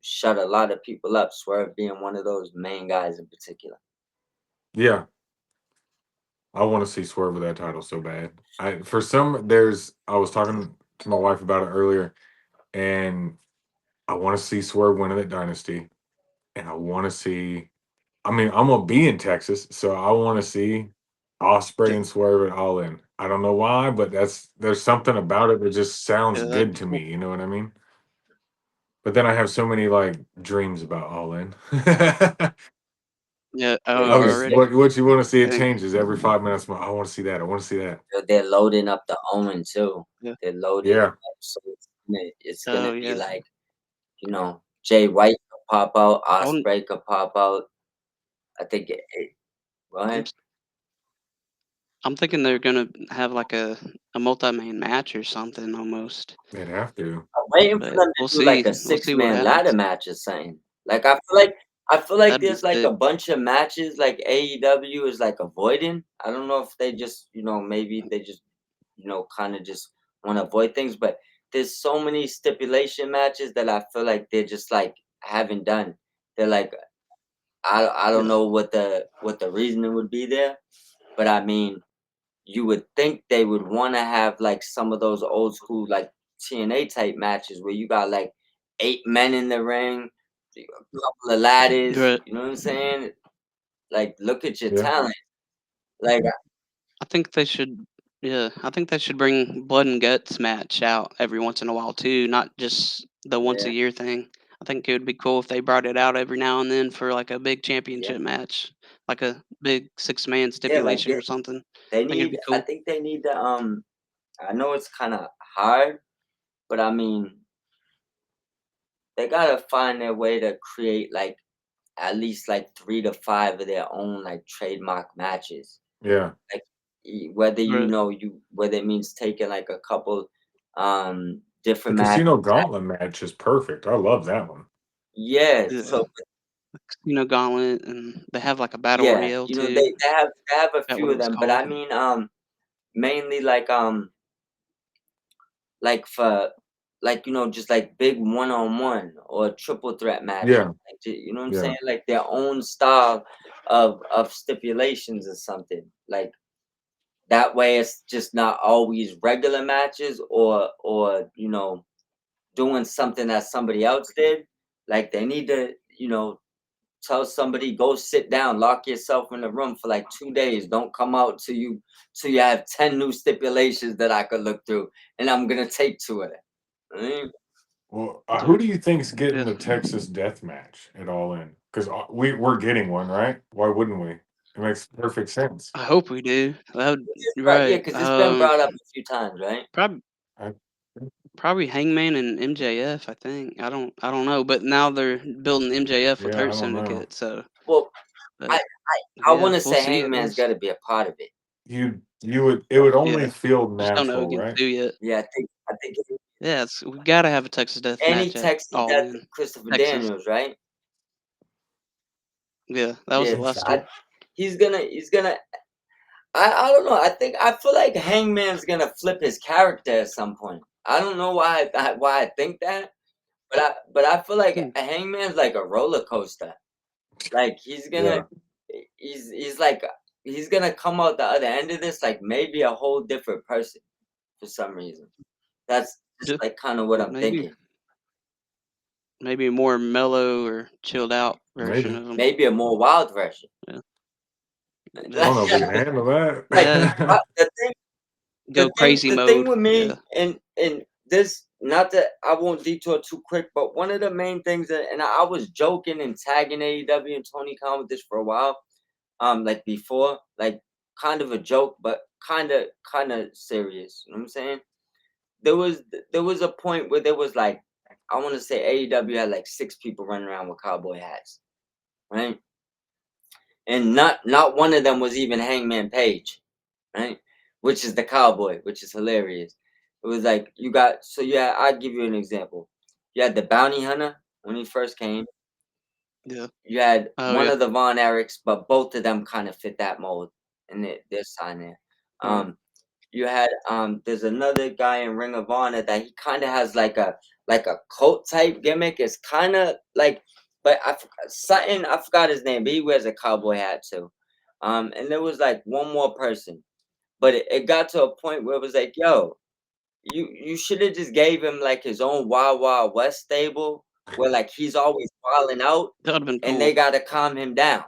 shut a lot of people up. Swerve being one of those main guys in particular. Yeah. I want to see Swerve with that title so bad. I was talking to my wife about it earlier, and I want to see Swerve winning that dynasty. And I want to see I'm gonna be in Texas, so I want to see Osprey and Swerve at All In. I don't know why, but there's something about it that just sounds yeah, that'd good be to cool. me. You know what I mean? But then I have so many like dreams about All In. Yeah, Yeah, I because was already. what you want to see? It Dang. changes every 5 minutes. I want to see that. I want to see that. they're loading up the Owen too. Yeah. They're loading Yeah, him up, so it's Oh, gonna be yeah. like Jay White could pop out, I'm, Osprey could pop out. I think go I'm, ahead. s- I'm thinking they're gonna have like a multi-man match or something almost. they'd have to. I'm waiting for But them to we'll do like see. a We'll see what 6-man ladder happens. match or something. Like I feel like That'd be there's like sick. a bunch of matches like AEW is like avoiding. I don't know if they just maybe they just kind of just want to avoid things, but there's so many stipulation matches that I feel like they're just like haven't done. They're like I don't Yeah. know what the reasoning would be there, but I mean you would think they would want to have like some of those old school like TNA type matches where you got like 8 men in the ring, a couple of ladders. Right. You know what I'm saying? Like, look at your Yeah, talent. Like, I think they should. Yeah, I think they should bring blood and guts match out every once in a while too, not just the once yeah, a year thing. I think it would be cool if they brought it out every now and then for like a big yeah, championship match, like a big 6-man yeah. Like stipulation or something. I they think it'd need. be I cool. think they need to. I know it's kind of hard, but I mean, they gotta find their way to create like at least like 3 to 5 of their own like trademark matches. Yeah. Like whether Right. whether it means taking like a couple The different matches. Casino Gauntlet match is perfect. I love that one. Yeah, Yeah. so Casino Gauntlet, and they have like a battle yeah, royale you know, too. they have a Forgot few what it of was them, but called. I mean mainly like for like just like big one-on-one or triple threat matches. Yeah. Like, you know what I'm Yeah. saying? Like their own style of stipulations or something. Like that way it's just not always regular matches or doing something that somebody else did. Like they need to, tell somebody go sit down, lock yourself in the room for like 2 days. Don't come out till you have 10 new stipulations that I could look through, and I'm gonna take 2 of them. Mm, Well, Yeah. who do you think's getting Yeah. the Texas Death Match at All In? Because we're getting one, right? Why wouldn't we? It makes perfect sense. I hope we do. That would, Right, yeah, right. because it's been brought up a few times, right? Probably I, probably Hangman and MJF. I think. I don't know, but now they're building MJF with yeah, I Hurt don't know. Syndicate. So, Well, but I yeah, want to we'll say see. I Hangman's guess. got to be a part of it. You would it would only Yeah. feel Just don't know natural, against right? who yet. Yeah, I think Yeah, we gotta have a Texas Death any Match at Texas All Death In. Christopher Texas. Daniels, right? Yeah, that was Yeah, the last one. Yep. he's gonna. I don't know. I feel like Hangman's gonna flip his character at some point. I don't know why I think that, but I feel like Hmm. Hangman's like a roller coaster. Like Yeah. he's like he's gonna come out the other end of this like maybe a whole different person for some reason. That's just Yeah, like kind of what I'm maybe thinking. maybe a more mellow or chilled out version Maybe. of him. Maybe a more wild version. Yeah. I don't know if we Yeah. can handle Like Yeah. that. Go crazy the thing mode. with Yeah. me and this not that I won't detour too quick, but one of the main things that and I was joking and tagging AEW and Tony Khan with this for a while, like before, like kind of a joke, but kind of serious. You know what I'm saying? There was there was a point where there was like I want to say AEW had like 6 people running around with cowboy hats, right? And not one of them was even Hangman Page, right? Which is the cowboy, which is hilarious. It was like I'll give you an example. You had the bounty hunter when he first came. Yeah. You had Oh one yeah. of the Von Erichs, but both of them kind of fit that mold, and they're signed there. Right. You had there's another guy in Ring of Honor that he kind of has like a cult type gimmick. It's kind of like, but I forgot his name, but he wears a cowboy hat too. And there was like one more person, but it got to a point where it was like, yo, you should have just gave him like his own Wild Wild West stable where like he's always wilding out, That would have been and cool. they gotta calm him down.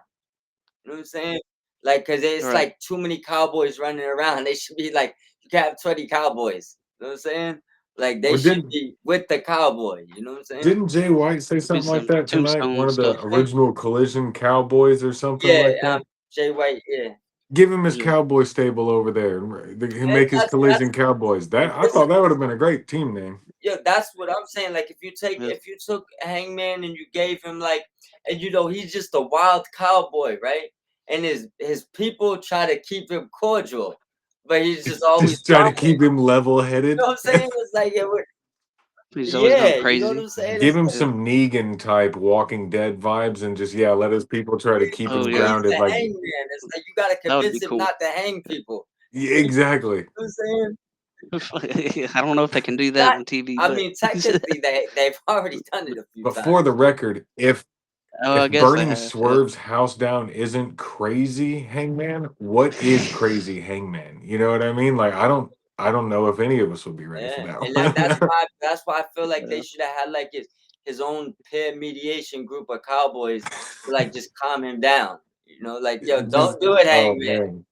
You know what I'm saying? Like, cause it's Right. like too many cowboys running around. They should be like, you can have 20 cowboys. You know what I'm saying? Like they Well, should be with the cowboy. You know what I'm saying? didn't Jay White say Be something like some that tonight? One tombstone of the stuff. Um, original Collision Cowboys or something yeah, like that? Jay White. Yeah, Give him his Yeah. cowboy stable over there and he'll and make his Collision Cowboys. That I listen, thought that would have been a great team name. yeah, that's what I'm saying. Like Yeah. if you took Hangman and you gave him like, and he's just a wild cowboy, right? And his people try to keep him cordial, but he's just always Just try to wilding. keep him level You headed. know what I'm saying? It's like He's always going yeah, you know what crazy. I'm saying? Give It's him like, Yeah. some Negan type Walking Dead vibes and just let his people try to keep Oh him yeah. he's grounded. the Like hangman. It's like you gotta That would be convince him cool. not to hang people. yeah, You know exactly. what I'm saying? I don't know if they can do that Not, on TV, I but mean, technically they've already done it a few But times. for the record, oh, I if guess they burning have. Yeah. Swerve's house down isn't crazy Hangman, what is crazy Hangman? You know what I mean? Like I don't know if any of us would be ready for Yeah, that and that's one. why I feel like they Yeah. should have had like his own peer mediation group of cowboys to like just calm him down. You know, like yo, Just don't do it, oh hangman. man.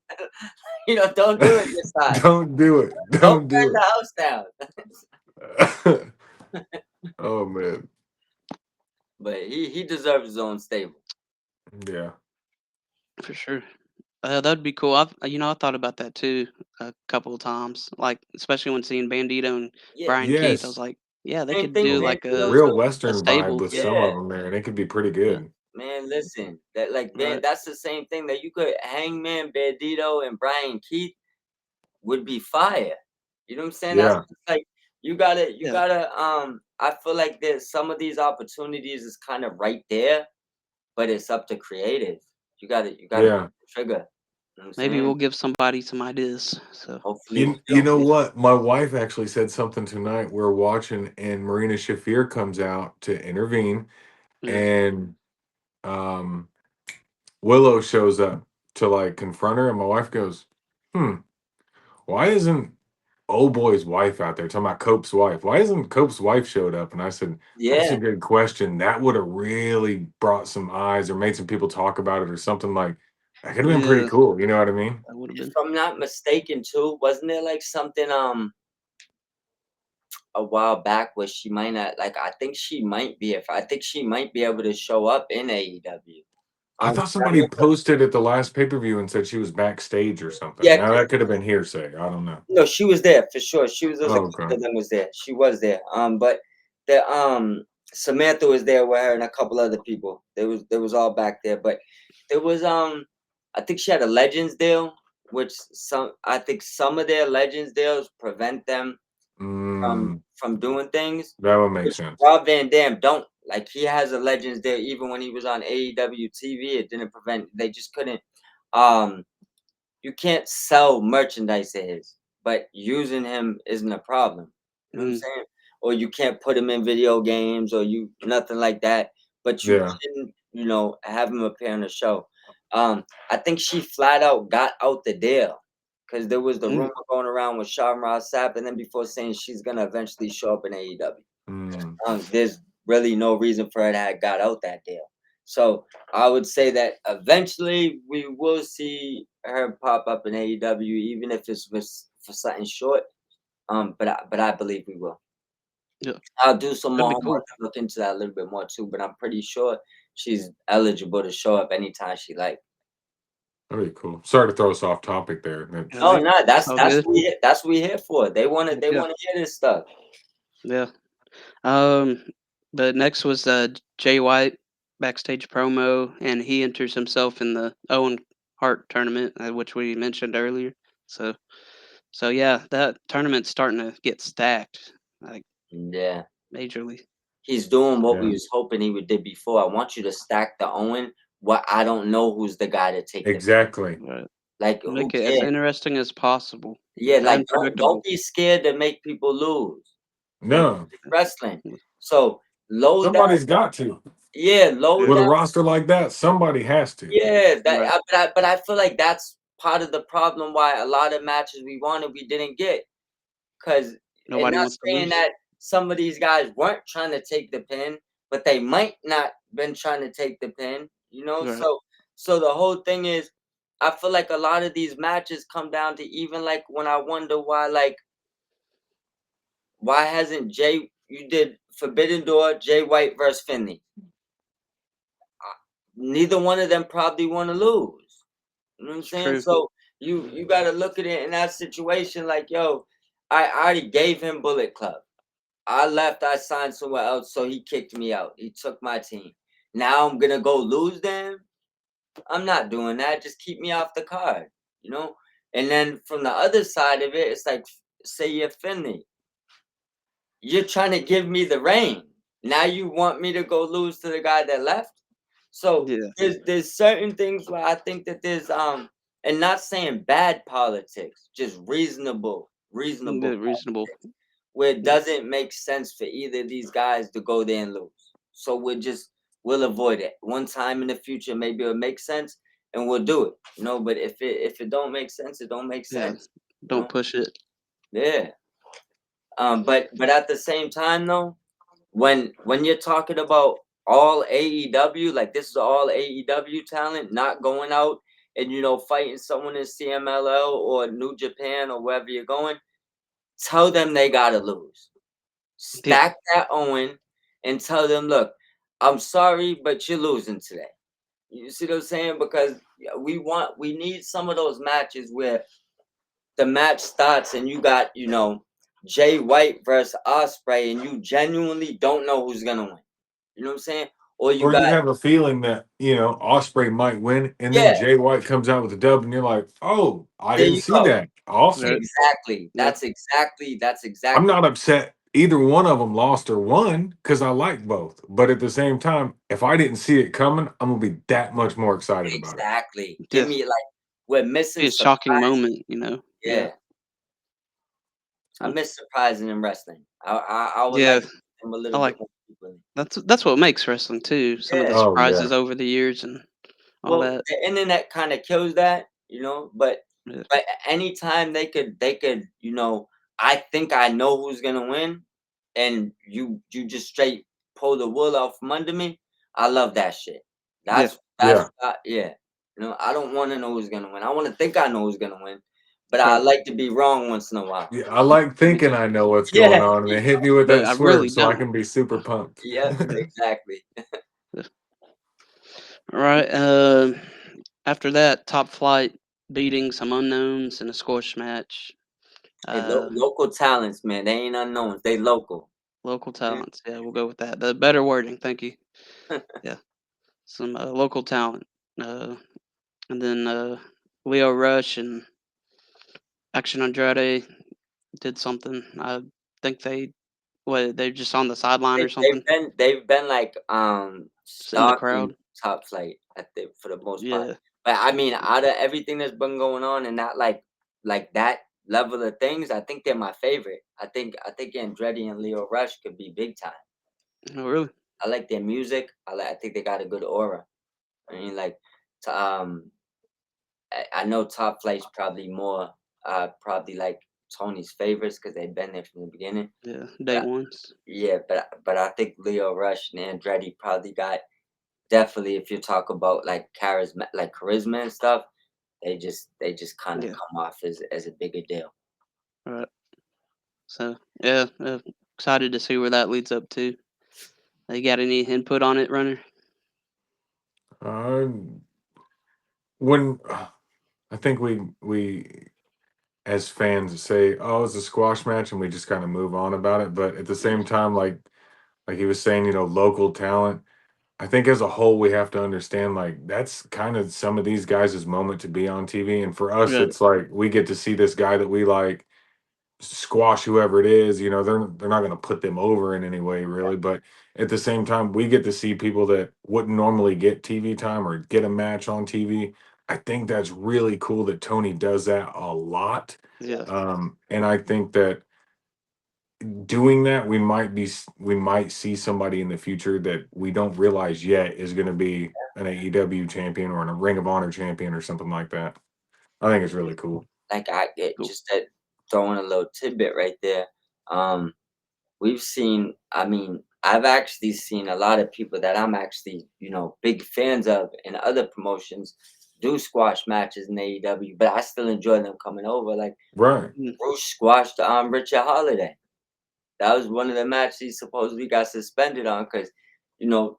Don't do it this time. Don't do it. Don't Don't burn do the house down. it. Oh man. But he deserves his own stable. Yeah. For sure. That'd be cool. I thought about that too a couple of times. Like especially when seeing Bandito and Yeah, Brian Keith, I was Yes. like, Yeah, they Same could thing, do A like Santino real too. a Western vibe stable. with Yeah, some of Yeah, them there, and it could be pretty yeah, good. man, listen, that like man, right. that's the same thing that you could Hangman Bandito and Brian Keith would be fire. You know what I'm saying? That's Yeah, just like you Yeah, gotta I feel like there's some of these opportunities is kind of right there, but it's up to creative. You gotta yeah. trigger. You know what I'm maybe saying? we'll give somebody some ideas. So Hopefully You know we what? My wife actually said something tonight. We're watching, and Marina Shafir comes out to intervene, yeah, and um, Willow shows up to like confront her, and my wife goes, "Hmm, why isn't old boy's wife out there?" Talking about Cope's wife. Why isn't Cope's wife showed up? And I said, "That's a yeah. good question. That would have really brought some eyes or made some people talk about it or something like that. Could have been pretty yeah, cool. You know what I mean?" that would have If been. I'm not mistaken too, wasn't there like something a while back where she might not like I think she might be if I think she might be able to show up in AEW. I thought 'Cause I somebody posted at the last pay per view and said she was backstage or something. yeah, Now that could have been hearsay. I don't know. no, she was there for sure. She was a Oh, couple okay. of them was there. She was there. But the Samantha was there with her and a couple other people. There was all back there. But there was I think she had a Legends deal, which I think some of their Legends deals prevent them Mm, from doing things. that would make Which sense. Rob Van Dam don't like. He has a Legends deal even when he was on AEW TV. It didn't prevent. They just couldn't. Um, you can't sell merchandise of his, but using him isn't a problem. You know what I'm Mm, saying? Or you can't put him in video games or you nothing like that. But you Yeah. can, have him appear on the show. I think she flat out got out the deal because there was the mm, rumor going around with Shamra Sapp, and then before saying she's gonna eventually show up in AEW. Mm, There's really no reason for her to have got out that deal. So I would say that eventually we will see her pop up in AEW, even if it's for something short. But I believe we will. yeah, I'll do some that'd more be homework cool. and look into that a little bit more too. But I'm pretty sure she's eligible to show up anytime she like. that'd be cool. Sorry to throw us off topic there. Yeah, Oh no, it's all good. that's what we here for. They wanna Heck they yeah, wanna hear this stuff. yeah. Um, but next was Jay White backstage promo, and he enters himself in the Owen Hart tournament, which we mentioned earlier. So, so yeah, that tournament's starting to get stacked, like Yeah. majorly. He's doing what we Yeah. was hoping he would did before. I want you to stack the Owen. What I don't know who's the guy to take the Exactly. Right. like who Make it as cares? interesting as possible. Yeah, like don't Unpredictable. be scared to make people lose. You know, No. it's wrestling. So load that Somebody's got to. yeah, load With a Yeah. that roster like that, somebody has to. yeah, Right. but I feel like that's part of the problem why a lot of matches we wanted we didn't get. Cause and Nobody not wants to saying lose. that some of these guys weren't trying to take the pin, but they might not been trying to take the pin, you know? Right. So the whole thing is I feel like a lot of these matches come down to even like when I wonder why hasn't Jay you did Forbidden Door, Jay White versus Finley. Neither one of them probably want to lose. You know what I'm It's saying? true. So you gotta look at it in that situation like, yo, I already gave him Bullet Club. I left, I signed somewhere else, so he kicked me out. He took my team. Now I'm gonna go lose them. I'm not doing that. Just keep me off the card, you know? And then from the other side of it, it's like, say you're Finley. You're trying to give me the reign. Now you want me to go lose to the guy that left? So Yeah. there's certain things where I think that there's and not saying bad politics, just reasonable Yeah, reasonable. where it Yeah. doesn't make sense for either of these guys to go there and lose. So we'll avoid it. One time in the future, maybe it'll make sense and we'll do it. But if it don't make sense, it don't make Yeah. sense. You Don't know? push it. Yeah. But at the same time though, when you're talking about all AEW, like this is all AEW talent, not going out and fighting someone in CMLL or New Japan or wherever you're going, tell them they gotta lose. Yeah. Stack that Owen and tell them, look, I'm sorry, but you're losing today. You see what I'm saying? Because we need some of those matches where the match starts and you got, Jay White versus Osprey, and you genuinely don't know who's gonna win. You know what I'm saying? Or you Or you got have a feeling that, Osprey might win, and then yeah, Jay White comes out with a dub, and you're like, oh, I there didn't you see go. that. Awesome. Exactly. Yeah. That's I'm exactly not upset either one of them lost or won because I like both. But at the same time, if I didn't see it coming, I'm gonna be that much more excited about it. exactly. Give Yeah. me like we're missing Be a shocking surprise. moment, you know. Yeah. Yeah. I miss surprising in wrestling. I would Yeah. like to see them a I little like bit more frequently. that's what makes wrestling too. Some of the Yeah. Oh yeah. surprises over the years and all Well, that. the internet kind of kills that, you know, Yeah. but anytime they could, I think I know who's gonna win, and you just straight pull the wool out from under me. I love that shit. Yeah. Yeah. Yeah. I don't want to know who's gonna win. I want to think I know who's gonna win, but I Right. like to be wrong once in a while. Yeah. I like thinking I know what's going Yeah. on, and then hit me with But that I swerve really so I don't. can be super pumped. Yep. Exactly. All right. After that, Top Flight beating some unknowns in a squash match. Hey, Uh, local talents, man. They ain't unknowns. They local. Local Mhm. talents. Yeah, we'll go with that. The better wording. Thank you. Yeah, some local talent. Uh, and then Leo Rush and Action Andrade did something. I think they're just on the sideline They, or they've something. been they've been like Just in the stalking crowd. Top Flight, I think, for the most part. Yeah. But I mean, out of everything that's been going on and not like that level of things, I think they're my favorite. I think Andretti and Leo Rush could be big time. Oh, really? I like their music. I think they got a good aura. I mean, like, t- um, I know Top Flight's probably more, probably like Tony's favorites because they've been there from the beginning. Yeah. But Day ones. yeah, but I think Leo Rush and Andretti probably got definitely if you talk about like charisma and stuff, they just kind of Yeah. come off as a bigger deal. All right. So yeah, excited to see where that leads up to. You got any input on it, Runner? Uh, when I think we as fans say, "Oh, it's a squash match," and we just kind of move on about it. But at the Mm, same time, like he was saying, local talent. I think as a whole, we have to understand like that's kind of some of these guys' moment to be on TV. And for us, Yeah. it's like we get to see this guy that we like squash whoever it is. They're not going to put them over in any way, really. But at the same time, we get to see people that wouldn't normally get TV time or get a match on TV. I think that's really cool that Tony does that a lot. Yeah. And I think that doing that, we might see somebody in the future that we don't realize yet is going to be an AEW champion or a Ring of Honor champion or something like that. I think it's really cool. like I get Cool. just that throwing a little tidbit right there. Um, we've seen. I mean, I've actually seen a lot of people that I'm actually big fans of in other promotions do squash matches in AEW, but I still enjoy them coming over. Like Right. Mm. Bruce squashed Richard Holiday. That was one of the matches he supposedly got suspended on because,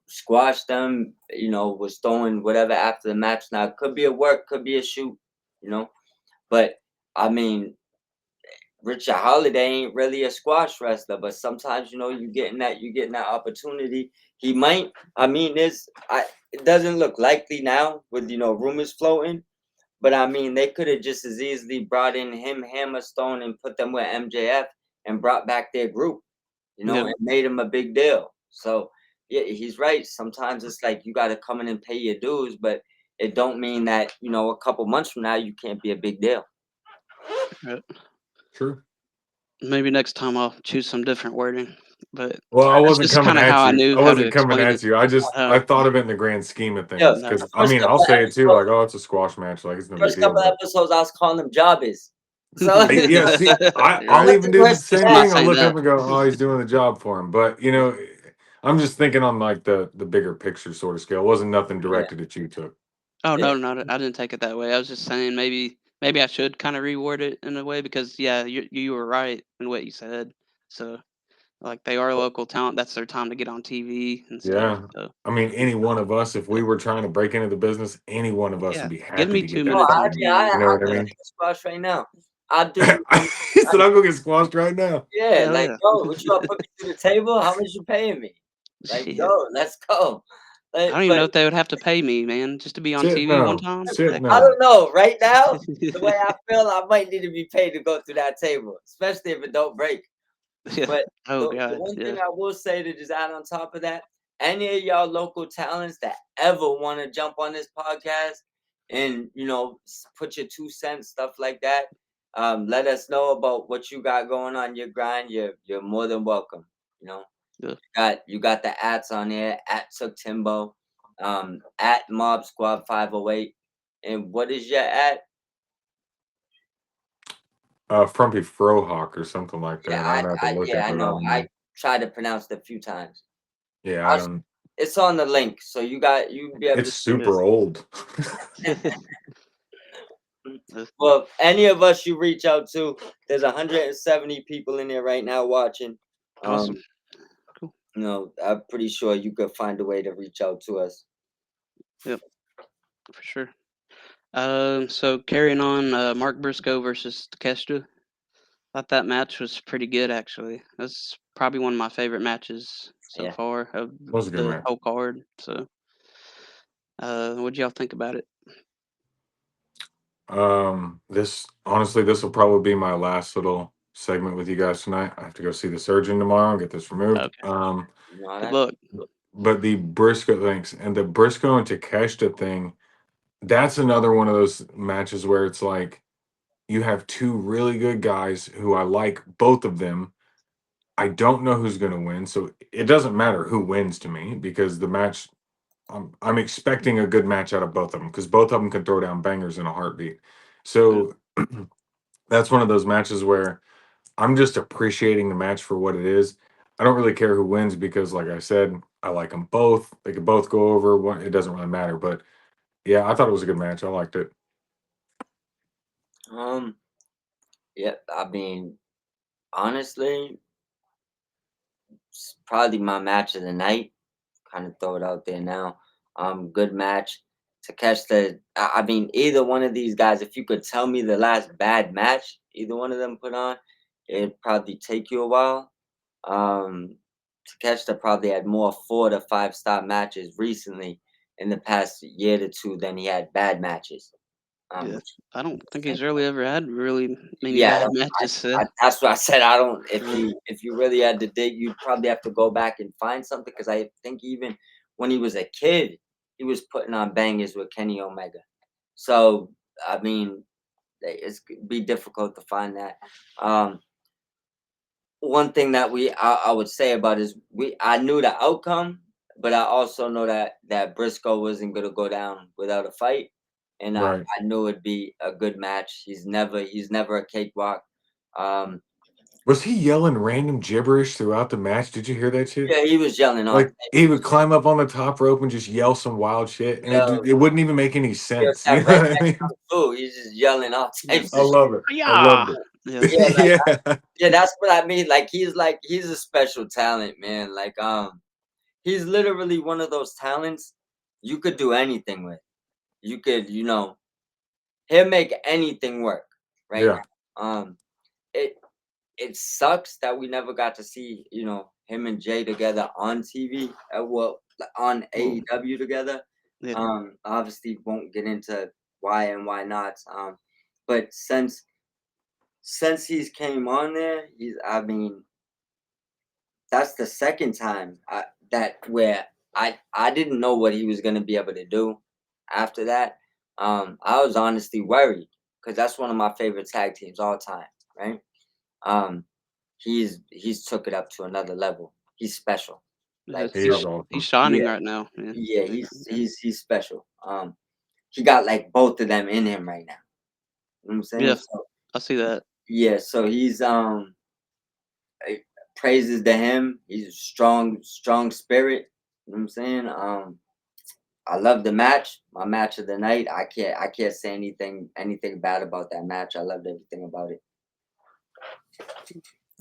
squashed them, was throwing whatever after the match. Now, it could be a work, could be a shoot, you know. But, I mean, Richard Holiday ain't really a squash wrestler, but sometimes, you getting that opportunity. He might, I mean, it doesn't look likely now with, rumors floating. But I mean, they could have just as easily brought in him, Hammerstone, and put them with MJF and brought back their group, Yeah. and made him a big deal. So yeah, he's right. Sometimes it's like you got to come in and pay your dues, but it don't mean that a couple months from now you can't be a big deal. Right. True. Maybe next time I'll choose some different wording. But Well, I that's wasn't just coming kind of how at I you. knew I how to wasn't coming explain it. at you. I Uh, thought of it in the grand scheme of Yeah, things. no. Because the I first mean, couple I'll of say it too. Like, episodes, oh, it's a squash match. Like, it's no big first deal. couple of But episodes, I was calling them jobbers. So yeah, see, I'll Right. let even the do the rest Just same not thing. I'll saying look up that. and go, oh, he's doing the job for him. But I'm just thinking on like the bigger picture sort of scale. It wasn't nothing yeah, directed at you, Took. Oh yeah. no, I didn't take it that way. I was just saying maybe I should kind of reword it in a way because yeah, you were right in what you said. So like they are local talent. That's their time to get on TV and stuff. Yeah. So I mean, any one of us, if we were trying to break into the business, any one of us yeah, would be give happy me to get two Oh, that minutes on I, TV. yeah, I, TV. You know I'll what I go Yeah. mean? take a squash right now. I'll do you. He said, "I'll go get squashed right now." Yeah, Hell like, yeah. yo, what you gonna put me through the table? How much you paying me? Like, Shit. yo, let's go. I don't even But know if they would have to pay me, man, just to be on Shit, TV one no. time. Shit, Heck I no. don't know. Right now, the way I feel, I might need to be paid to go through that table, especially if it don't break. Yeah. But Oh the god. one Yeah. thing I will say to just add on top of that, any of y'all local talents that ever want to jump on this podcast and put your 2 cents, stuff like that, let us know about what you got going on your grind. You're more than welcome. You know, Yeah. you got the ats on there at Took Timbo, at Mob Squad 508, and what is your at? Frumpy Frohawk or something like Yeah, that. I'd have to look yeah, at I it. I know. don't I know. tried to pronounce it a few times. Yeah, I don't. It's on the link, so you be able It's to see super old. it. Well, any of us you reach out to, there's 170 people in there right now watching. Awesome. Cool. I'm pretty sure you could find a way to reach out to us. Yep. For sure. So carrying on, Mark Briscoe versus Takeshita. Thought that match was pretty good, actually. That's probably one of my favorite matches so Yeah. far of Was a good the match. whole card. So, what'd y'all think about it? This honestly, this will probably be my last little segment with you guys tonight. I have to go see the surgeon tomorrow and get this removed. Okay. Good That, luck. But the Briscoe things and the Briscoe and Takeshita thing, that's another one of those matches where it's like you have two really good guys who I like both of them. I don't know who's going to win, so it doesn't matter who wins to me because the match. I'm expecting a good match out of both of them because both of them can throw down bangers in a heartbeat. So that's one of those matches where I'm just appreciating the match for what it is. I don't really care who wins because, like I said, I like them both. They could both go over. It doesn't really matter. But yeah, I thought it was a good match. I liked it. yeah. I mean, honestly, it's probably my match of the night. Kind of throw it out there now. Good match. Takeshita, I mean, either one of these guys, if you could tell me the last bad match either one of them put on, it'd probably take you a while. Um, Takeshita probably had more 4 to 5 star matches recently in the past year to two than he had bad matches. Yeah. Which I don't think and he's really ever had really many yeah, bad matches. So. that's what I said. I don't. Yeah. If you really had to dig, you'd probably have to go back and find something because I think even when he was a kid, he was putting on bangers with Kenny Omega. So I mean, it's be difficult to find that. Um, One thing that I would say about is I knew the outcome, but I also know that Briscoe wasn't gonna go down without a fight, and Right. I knew it'd be a good match. He's never a cakewalk. Um, Was he yelling random gibberish throughout the match? Did you hear that shit? yeah, he was yelling all Like day. he would climb up on the top rope and just yell some wild shit, and Yo, it wouldn't even make any yo, it's sense. You that know what I redneck mean? kung fu. He's just yelling all Yeah. types I of shit. love it. I Yeah. loved it. Yeah. Yeah, like Yeah. yeah, that's what I mean. Like he's a special talent, man. Like he's literally one of those talents you could do anything with. You could, he'll make anything work right Yeah. now. It it sucks that we never got to see, him and Jay together on TV, well, on Well, AEW together. yeah. Obviously won't get into why and why not. But since he's came on there, I mean, that's the second time that where I didn't know what he was gonna be able to do after that. I was honestly worried because that's one of my favorite tag teams all time, right? Um, he's took it up to another level. He's special. Yeah. Like He so, is He's awesome. shining yeah, right now. Yeah. yeah. Yeah. He's special. He got like both of them in him right now. You know what I'm saying? Yeah. So I see that. yeah, so he's eh, praises to him. He's a strong spirit. You know what I'm saying? I love the match. My match of the night. I can't say anything bad about that match. I loved everything about it.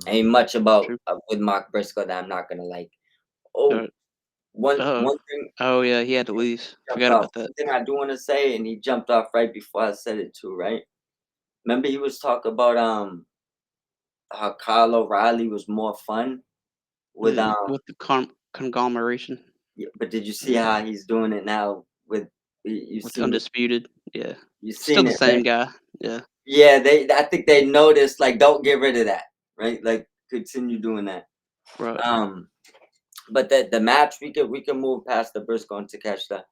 Ain't much about True. with Mark Briscoe that I'm not gonna like. Oh, Uh, one oh. one thing Oh yeah. He had to leave. jumped Forgot off. about that. One thing I do want to say, and he jumped off right before I said it too. Right? remember he was talking about how Kyle O'Reilly was more fun with With the conglomeration but did you see how he's doing it now with you've with seen Undisputed. Yeah. you've Still seen the it, right? same guy. Yeah. Yeah, I think they noticed like don't get rid of that, right? Like continue doing that. Right. But the match we can move past the Briscoe and Takeshita.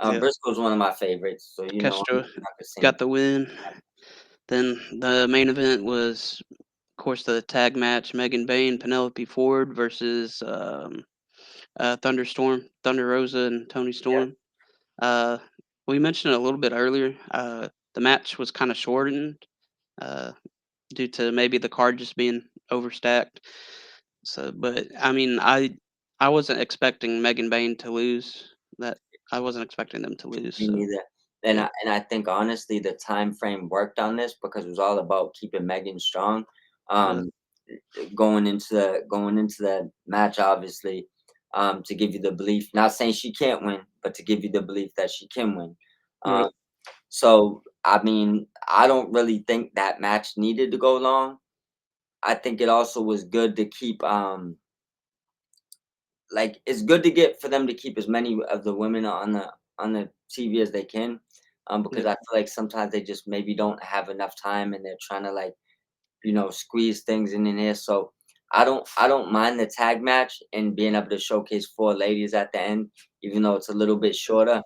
Yeah. Briscoe's one of my favorites, so I'm Kestra not the same. got the win. Then the main event was, of course, the tag match: Megan Bayne, Penelope Ford versus Thunderstorm, Thunder Rosa, and Tony Yeah, Storm. Uh, we mentioned it a little bit earlier. The match was kind of shortened uh, due to maybe the card just being overstacked. So, but I mean, I wasn't expecting Megan Bayne to lose. That I wasn't expecting them to lose. me So neither. yeah, And I think honestly the time frame worked on this because it was all about keeping Megan strong. right, Um, going into the match, obviously, to give you the belief. Not saying she can't win, but to give you the belief that she can win. right, Um, so I mean, I don't really think that match needed to go long. I think it also was good to keep like it's good to get for them to keep as many of the women on the TV as they can, because yeah, I feel like sometimes they just maybe don't have enough time and they're trying to like squeeze things in there. So I don't mind the tag match and being able to showcase four ladies at the end, even though it's a little bit shorter.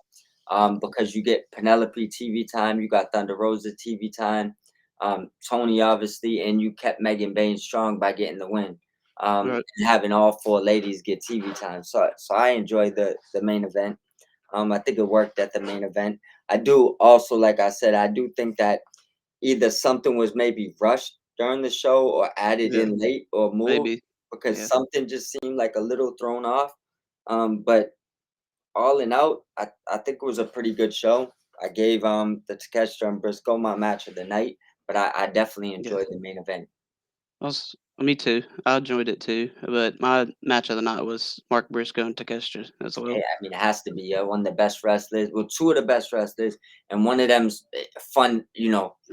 Because you get Penelope TV time, you got Thunder Rosa TV time, Tony obviously, and you kept Megan Bayne strong by getting the win. right, And having all four ladies get TV time. So I enjoyed the main event. I think it worked at the main event. I do also, like I said, I do think that either something was maybe rushed during the show or added yeah, in late or moved maybe, because yeah, something just seemed like a little thrown off. But all in out, I think it was a pretty good show. I gave the Takeshita and Briscoe my match of the night, but I definitely yeah. enjoyed the main event. Me too. I enjoyed it too. But my match of the night was Mark Briscoe and Takeshita as Yeah, well. I mean, it has to be one of the best wrestlers. Well, two of the best wrestlers, and one of them's fun.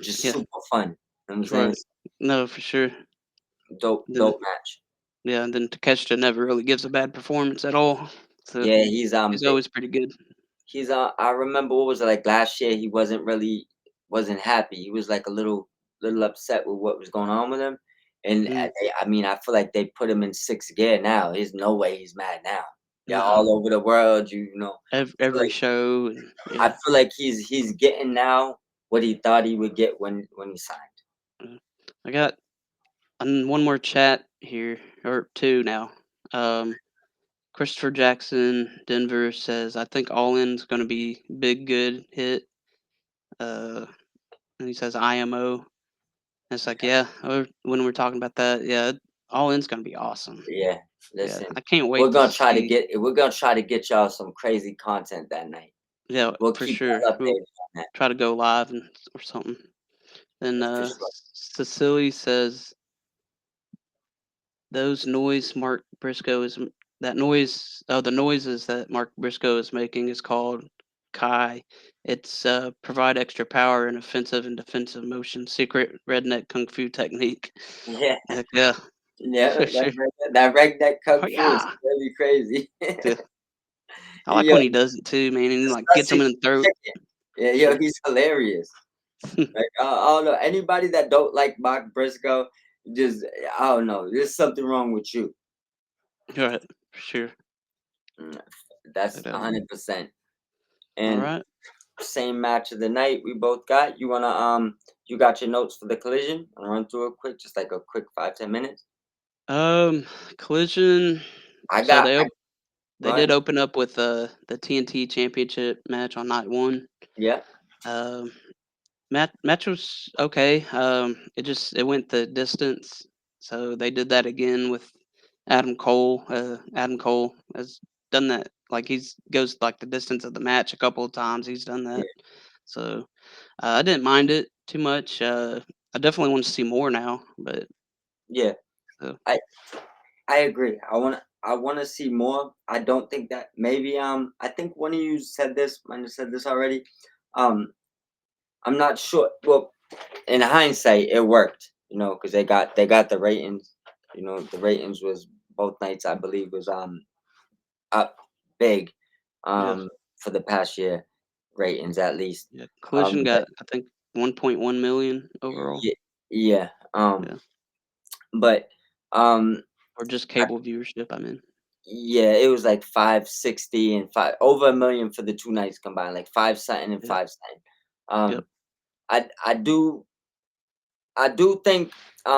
Just Yeah, super fun. You know what I'm saying? right. No, for sure. Dope, Then dope match. yeah, and then Takeshita never really gives a bad performance at all. So Yeah, he's he's always pretty good. I remember what was it like last year. He wasn't happy. He was like a little upset with what was going on with him. And Mm, I mean, I feel like they put him in sixth gear now. There's no way he's mad now. Yeah, nah, all over the world. every show and I yeah. feel like he's getting now what he thought he would get when he signed. uh, I got one more chat here or two now. Um, Christopher Jackson, Denver says I think All In's going to be big good hit. Uh, and he says IMO. And it's like yeah, when we're talking about that, yeah, All In's going to be awesome. Yeah, Yeah, listen, I can't wait to see. we're gonna try to get y'all some crazy content that night. Yeah, We'll for keep sure. y'all We'll updated on that try to go live and or something. Then for sure. Cecily says those noise Mark Briscoe is that noise. Oh, the noises that Mark Briscoe is making is called Kai. It's provide extra power and offensive and defensive motion. Secret redneck kung fu technique. Yeah. Heck yeah, Yeah, for sure. that redneck Oh kung fu is yeah. really crazy. Yeah. I like Yo, when he does it too, man, and he like gets especially him in the throat. chicken. Yeah, Yeah. yo, he's hilarious. Like I don't know anybody that don't like Mark Briscoe, just I don't know. There's something wrong with you. Right, for sure. Mm, That's But, 100%. all And right. same match of the night we both got. You got your notes for the collision? I'll run through it quick, just like a quick 5-10 minutes. Um, Collision. I So got they Go did ahead. open up with the TNT Championship match on night one. Yeah, Um, match was okay. It went the distance, so they did that again with Adam Cole. Adam Cole has done that. Like he's goes like the distance of the match a couple of times. He's done yeah, that. So I didn't mind it too much. I definitely want to see more now. But yeah. uh, I I agree. I wanna see more. I don't think that maybe I think one of you said this, might have said this already. Um I'm not sure. Well, in hindsight, it worked, because they got the ratings. The ratings was both nights, I believe, was up big, Yeah. for the past year ratings at least. Yeah. Collision But got, I think, 1.1 million overall. yeah, yeah, Yeah. but um, Or just I, cable viewership, I mean. yeah, it was like 560 and five over a million for the two nights combined, like five something and Yeah. five something. Yep. Um, I do think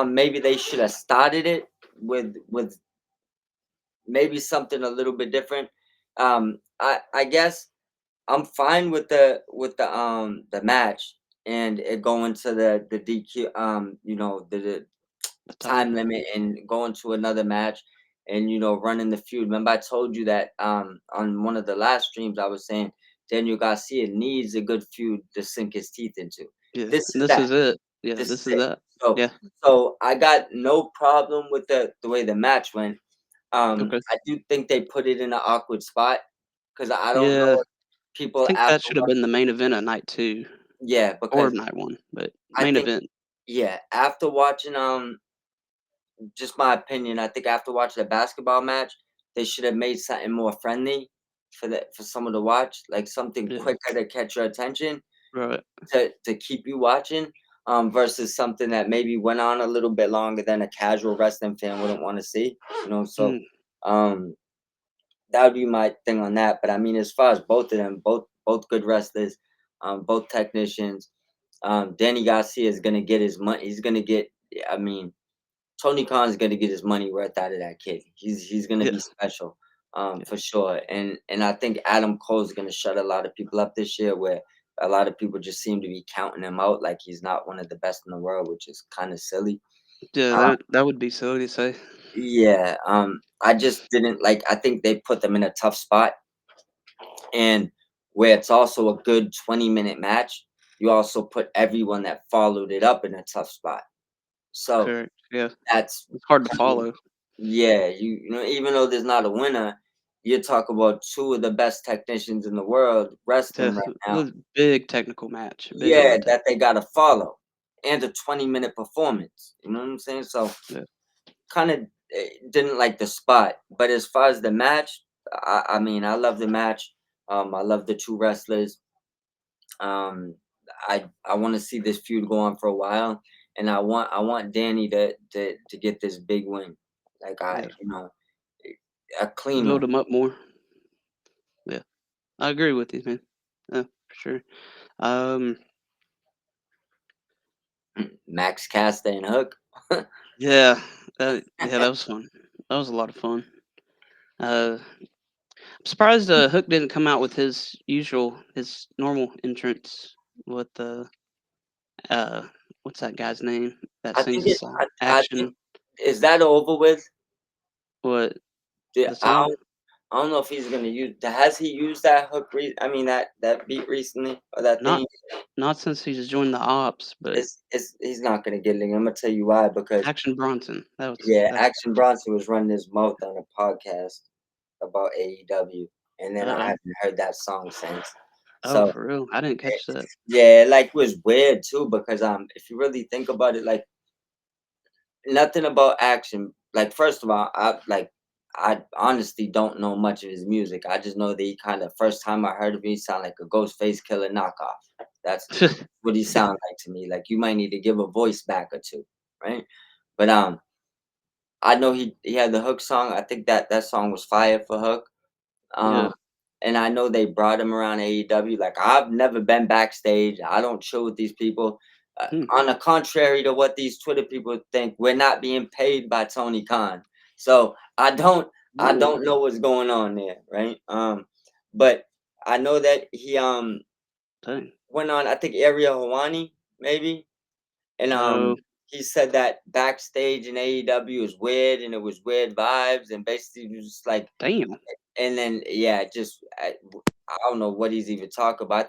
maybe they should have started it with maybe something a little bit different. I guess I'm fine with the match and it going to the DQ, the The time time. limit and going to another match and running the feud. Remember I told you that on one of the last streams I was saying Daniel Garcia needs a good feud to sink his teeth into. Yeah. This And is this that. is it. Yeah. This This is is it. that. So Yeah. so I got no problem with the way the match went. Okay. I do think they put it in an awkward spot because I don't know Yeah. if I people think after that should have been the main event of night two yeah, or because night one, but I main think event. yeah, after watching just my opinion, I think after watching the basketball match, they should have made something more friendly for someone to watch, like something Yeah. quicker to catch your attention Right. to keep you watching, versus something that maybe went on a little bit longer than a casual wrestling fan wouldn't want to see. So Mm. um that would be my thing on that. But I mean, as far as both of them, both good wrestlers, both technicians. Danny Garcia is gonna get his money. He's gonna get. I mean, Tony Khan's gonna get his money worth out of that kid. He's gonna Yeah. be special, Yeah. for sure. And I think Adam Cole's gonna shut a lot of people up this year, where a lot of people just seem to be counting him out like he's not one of the best in the world, which is kind of silly. Yeah. Uh, That would be silly to say. yeah, I just didn't like. I think they put them in a tough spot, and where it's also a good 20-minute match, you also put everyone that followed it up in a tough spot. So Correct. Yeah. that's It's hard to kind of follow. yeah, even though there's not a winner, you talk about two of the best technicians in the world Yeah. wrestling right It now. was big technical match. Big on Yeah, the tech. that they gotta follow. And a 20-minute performance. You know what I'm saying? So Yeah. kind of didn't like the spot. But as far as the match, I mean, I love the match. I love the two wrestlers. Um, I want to see this feud go on for a while, and I want Danny to get this big win, like Yeah. a clean Build one. them up more. Yeah. I agree with you, man. Yeah, for sure. Um. Max Caster and Hook. Yeah. That was fun. That was a lot of fun. I'm surprised Hook didn't come out with his normal entrance with the uh what's that guy's name that I sings think the it. song? I think Action. is that over with? What The, the I song? don't. I don't know if he's gonna use. Has he used that hook? I mean that beat recently or that Not thing. not since he's joined the ops, but He's not gonna get it. I'm gonna tell you why. Because Action Bronson. yeah, That's Action Bronson was running his mouth on a podcast about AEW, and then I oh. haven't heard that song since. Oh, So for real? I didn't catch that. yeah, like was weird too because if you really think about it, like nothing about Action. Like first of all, I honestly don't know much of his music. I just know that he kind of first time I heard of him, he sound like a Ghostface Killer knockoff. That's what he sound like to me. Like you might need to give a voice back or two, right? But I know he had the Hook song. I think that song was fire for Hook. Yeah. Um, and I know they brought him around AEW. Like I've never been backstage. I don't chill with these people. Hmm. On the contrary to what these Twitter people think, we're not being paid by Tony Khan. So I Ooh, don't know what's going on there, right? But I know that he dang. went on. I think Ariel Hawani maybe, and Oh, he said that backstage in AEW was weird and it was weird vibes and basically it was just like damn. and then yeah, just I don't know what he's even talking about. I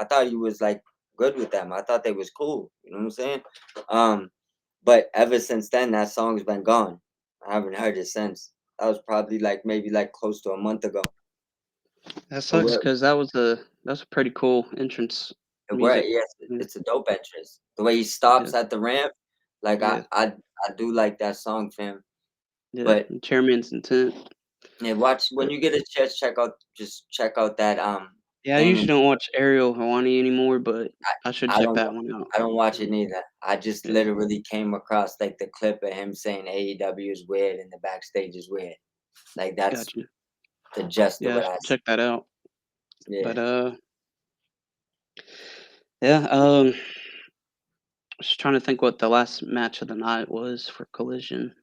thought he was like good with them. I thought they was cool. You know what I'm saying? But ever since then, that song's been gone. I haven't heard it since. That was probably like maybe like close to a month ago. That But sucks because that was a pretty cool entrance. music. Yes, Yeah, it's a dope entrance. The way he yeah, stops at the ramp, like yeah, I do like that song, fam. yeah. But Chairman's intent. yeah, watch when But you get a chance. Check out that yeah, I thing. usually don't watch Ariel Hawani anymore, but I should I check don't that one out. I don't watch it Mm, neither. I just yeah, literally came across like the clip of him saying AEW is weird and the backstage is weird. Like that's gotcha. the gist of Yeah, I what should I see. check that out. Yeah. But yeah. Just trying to think what the last match of the night was for Collision,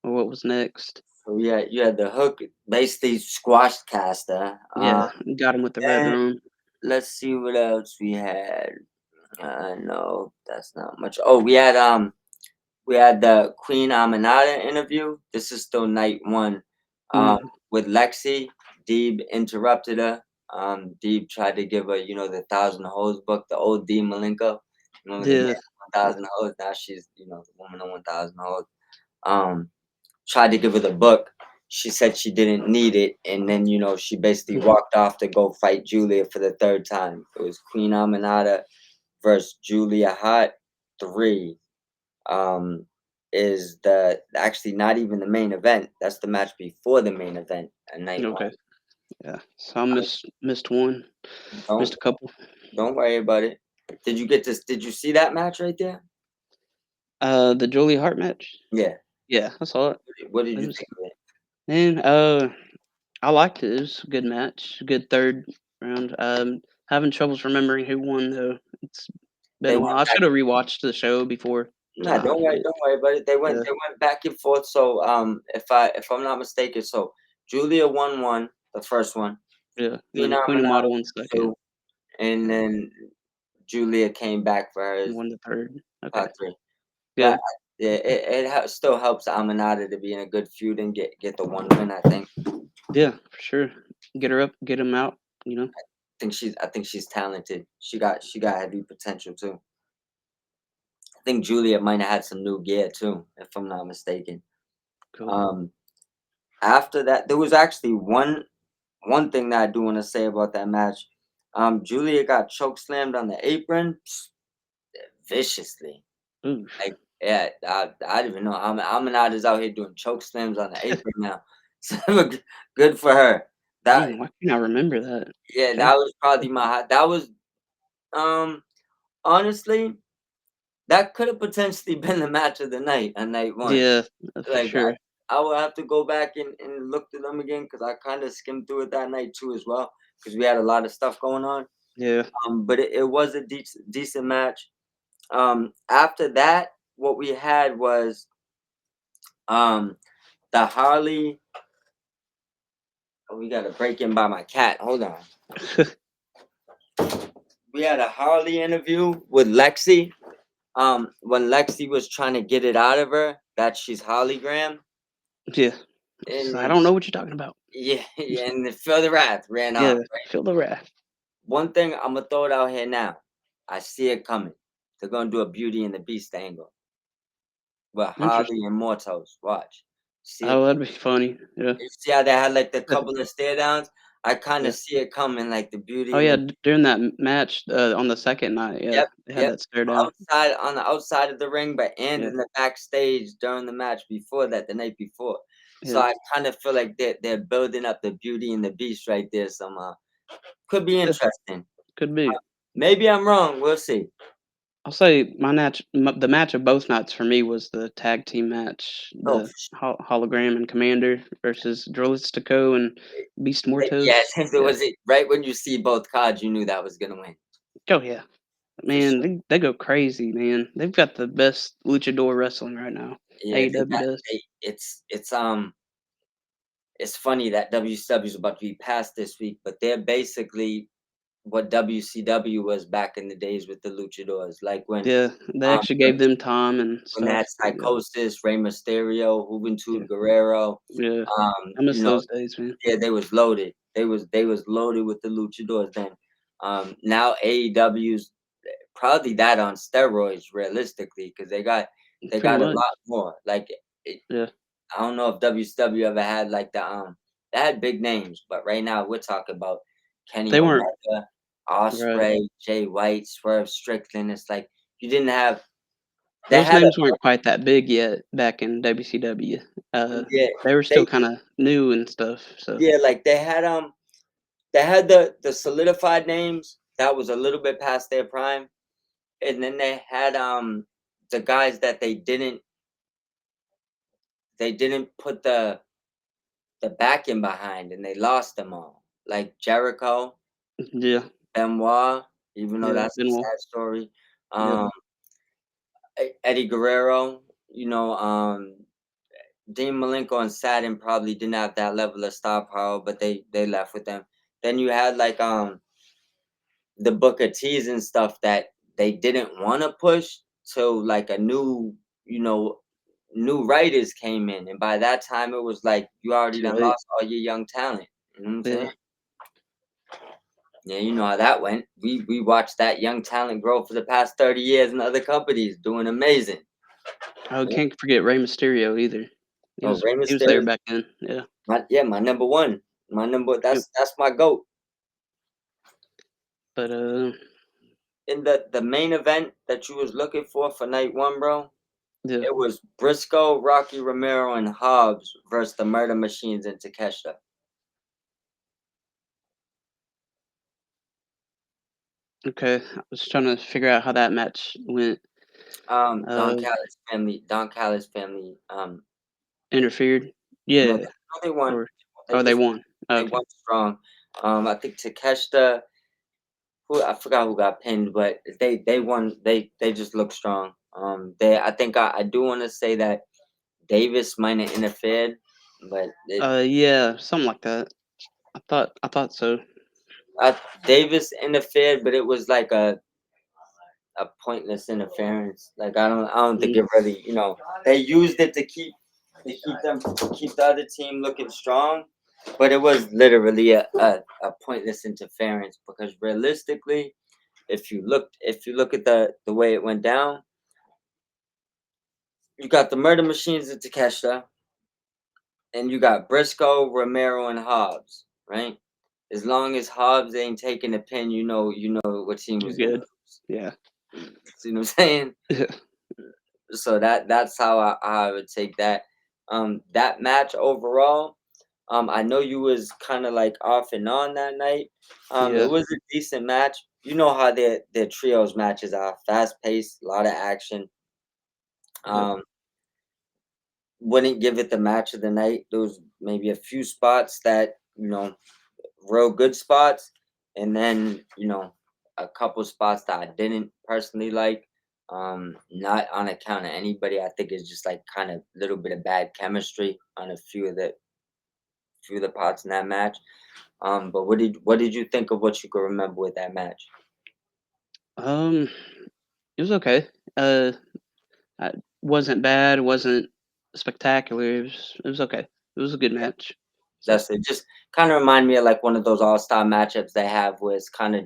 or what was next. So yeah, you had the Hook basically squashed Caster. Yeah, got him with the Red And Room. let's see what else we had. No, that's not much. Oh, we had the Queen Aminata interview. This is still night one. Um, Mm, with Lexi, Deeb interrupted her. Deeb tried to give her, the Thousand Hoes book, the old Deeb Malenko. The man yeah, 1,000 hoes. Now she's, the woman of 1,000 hoes. Um, tried to give her the book. She said she didn't need it, and then she basically mm, walked off to go fight Julia for the third time. It was Queen Aminata versus Julia Hart 3. Um, is the actually not even the main event. That's the match before the main event at night one. okay, yeah. So I missed one, missed Don't a couple. don't worry about it. Did you get this? Did you see that match right there? The Julia Hart match. Yeah. Yeah, I saw it. What did It you was think of it? man. I liked it. It was a good match. Good third round. Having troubles remembering who won though. It's been They a went while. I back. should have rewatched the show before Nah, tonight, but don't worry about it. yeah, They went back and forth. So if I'm not mistaken, so Julia won one, the first one. yeah. And Queen then Queen of Aminata Model won won second. two, and Yeah, then Julia came back for and hers won the third. Okay. part three. Yeah. But yeah, still helps Aminata to be in a good feud and get the one win. I think. Yeah, for sure. Get her up, get him out. You know. I think she's talented. She got heavy potential too. I think Julia might have had some new gear too, if I'm not mistaken. Cool. Um, After that, there was actually one thing that I do want to say about that match. Julia got choke slammed on the apron viciously. Oof. Like, yeah, I didn't even know. Aminat is out here doing choke slams on the apron now. So good for her. That Dang, why can't I remember that? yeah, Okay. that was probably that was um honestly that could have potentially been the match of the night on night one. Yeah, for Like sure. I will have to go back and look through them again because I kind of skimmed through it that night too as well because we had a lot of stuff going on. Yeah. But it was a decent match. After that, what we had was um the Harley. Oh, we got a break in by my cat. Hold on. We had a Harley interview with Lexi. When Lexi was trying to get it out of her that she's Harley Graham, Yeah. and I then don't know what you're talking about. yeah, and then Phil the Wrath ran Yeah, off. feel the wrath. One thing I'm gonna throw it out here now. I see it coming. They're gonna do a Beauty and the Beast angle with Harley Interesting. and Mortos. Watch. See it. Oh, that'd be funny. Yeah. You see how they had like the couple of stare downs? I kind Yeah. of see it coming, like the Oh Beauty and yeah, the during that match on the second night, yeah, yep, they had yep. that stare down. Outside on the outside of the ring, but and Yeah, in the backstage during the match before that, the night before. So yeah, I kind of feel like they're building up the Beauty and the Beast right there somehow. Could be yeah, interesting. could be. Maybe I'm wrong. We'll see. I'll say the match of both nights for me was the tag team match, Oh, the hologram and Commander versus Drolistico and Beast Mortos. yes, if it Yeah. was it right when you see both cards, you knew that was gonna win Oh yeah, for man, sure. they go crazy, man. They've got the best luchador wrestling right now. Yeah, AEW does. it's funny that WCW is about to be passed this week, but they're basically what WCW was back in the days with the luchadors, like Yeah, they um actually gave them time and when they had stuff. Yeah, Psychosis, Rey Mysterio, yeah, Juventud Guerrero. yeah. I miss You know, those days, man. yeah, they was loaded. They was loaded with the luchadors then. Now AEW's probably that on steroids, realistically, because they Pretty got a much. lot more. Like it, Yeah. I don't know if WCW ever had like they had big names, but right now we're talking about Kenny They weren't Omega. Right. Osprey, Jay White, Swerve Strickland. It's like you didn't have. They Those had a names weren't quite that big yet back in WCW. yeah. They were They still kinda new and stuff, so yeah, like they had the solidified names that was a little bit past their prime, and then they had the guys that they didn't put the backing behind, and they lost them all. Like Jericho, yeah, Benoit, even though yeah, that's a Benoit. sad story. Yep. Um, Eddie Guerrero, Dean Malenko and Saturn probably didn't have that level of star power, but they left with them. Then you had like the Booker T's and stuff that they didn't want to push till like a new writers came in, and by that time it was like you already Too done late. lost all your young talent. You know what I'm Yeah. saying? Yeah, you know how that went. We watched that young talent grow for the past 30 years in other companies, doing amazing. Oh, Yeah. can't forget Rey Mysterio either. He Oh, was Rey he was there Mysterio, back then, yeah. my number one, my number. Yep. That's my goat. But, In the main event that you was looking for night one, bro, yeah. it was Briscoe, Rocky Romero, and Hobbs versus the Murder Machines and Takeshita. Okay, I was trying to figure out how that match went. Don Uh, Callis family, interfered? no, Yeah, they won. or They oh, they just won. they Okay. won strong. I think Takeshita, who I forgot who got pinned, but they won. They just look strong. I think I do want to say that Davis might have interfered, but Yeah, something like that. I thought so. Davis interfered, but it was like a pointless interference. Like I don't think Mm, it really, they used it to keep the other team looking strong, but it was literally a pointless interference because realistically, if you look at the way it went down, you got the Murder Machines at Takeshita, and you got Briscoe, Romero, and Hobbs, right? As long as Hobbs ain't taking a pin, you know what team you're was gonna good. lose. Yeah. See what I'm saying? Yeah. So that's how I would take that. That match overall, I know you was kind of like off and on that night. It Yeah. was a decent match. You know how their trios matches are fast paced, a lot of action. Yep. Um, wouldn't give it the match of the night. There was maybe a few spots that real good spots, and then a couple spots that I didn't personally like. Not on account of anybody. I think it's just like kind of little bit of bad chemistry on a few of the parts in that match. But what did you think of what you could remember with that match? Um, it was okay. Uh, I wasn't bad, wasn't spectacular. It was okay. It was a good match. So, That's it. Just kind of remind me of like one of those all-star matchups they have where it's kind of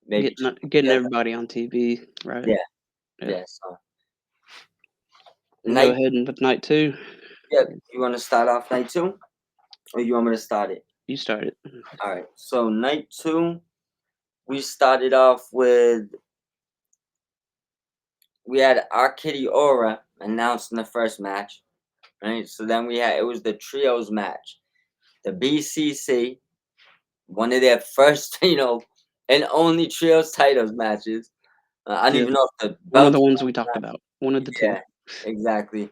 maybe just getting together. everybody on TV, right? Yeah, Yeah. yeah. So We'll go night, ahead and with night 2. yeah. You want to start off night two, or you want me to start it? You started. All right. So night two, we started off with we had our Kitty Aura announced in the first match, right? So then it was the trios match, the BCC, one of their first, and only trios titles matches. I don't Yeah. even know if the One of the belts. ones we talked about. One of the 2. Yeah, exactly.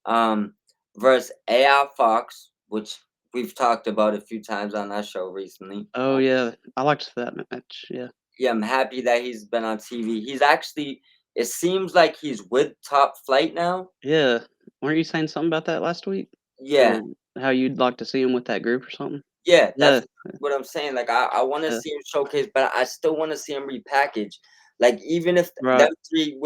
Um, versus AI Fox, which we've talked about a few times on our show recently. Oh, yeah. I liked that match. Yeah. Yeah, I'm happy that he's been on TV. It seems like he's with Top Flight now. Yeah. Weren't you saying something about that last week? Yeah, Or how you'd like to see him with that group or something? yeah, Yeah. that's what I'm saying. Like, I want to Yeah. see him showcase, but I still want to see him repackage. Like, even if them Right. three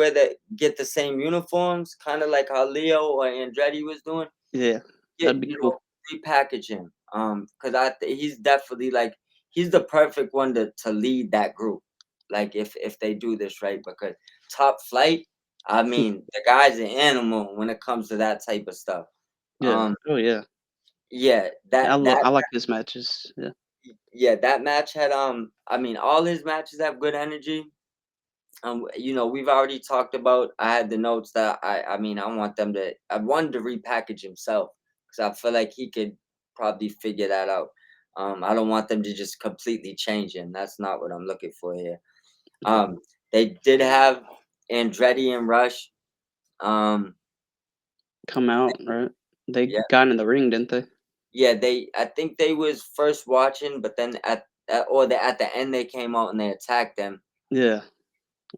get the same uniforms, kind of like how Leo or Andretti was doing, Yeah. get That'd be cool. repackage him. Because he's definitely like he's the perfect one to lead that group. Like if they do this right, because Top Flight, I mean, the guy's an animal when it comes to that type of stuff. Yeah. Um, Oh, yeah. yeah, I that like his matches. Yeah. Yeah, that match had I mean, all his matches have good energy. We've already talked about. I had the notes that I mean, I want them to. I wanted to repackage himself because I feel like he could probably figure that out. I don't want them to just completely change him. That's not what I'm looking for here. Um, they did have Andretti and Rush. Um, Come out, right? They yeah, got in the ring, didn't they? yeah. I think they was first watching, but then at the end they came out and they attacked them. Yeah,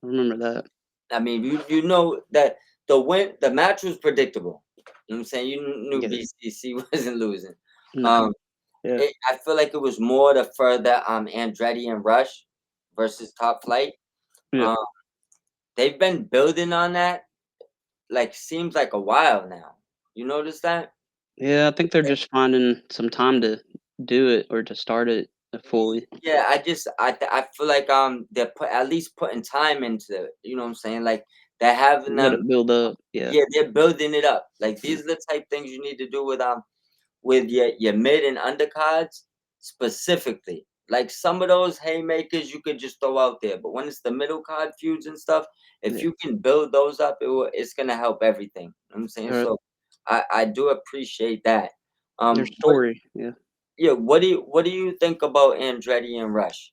I remember that. I mean, you know that the match was predictable. You know what I'm saying? You knew Yeah. BCC wasn't losing. No. Um, Yeah. I feel like it was more to further Andretti and Rush versus Top Flight. Yeah. Um, they've been building on that like seems like a while now. You notice that? Yeah, I think they're just finding some time to do it or to start it fully. Yeah, I feel like they're at least putting time into it. You know what I'm saying? Like they're having Let them. it build up. Yeah. Yeah, they're building it up. Like these are the type things you need to do with your mid and undercards specifically. Like some of those haymakers you could just throw out there, but when it's the middle card feuds and stuff, if Yeah. you can build those up, it's gonna help everything. You know what I'm saying? Right. So I do appreciate that. Their What story. Yeah. yeah, what do you think about Andretti and Rush?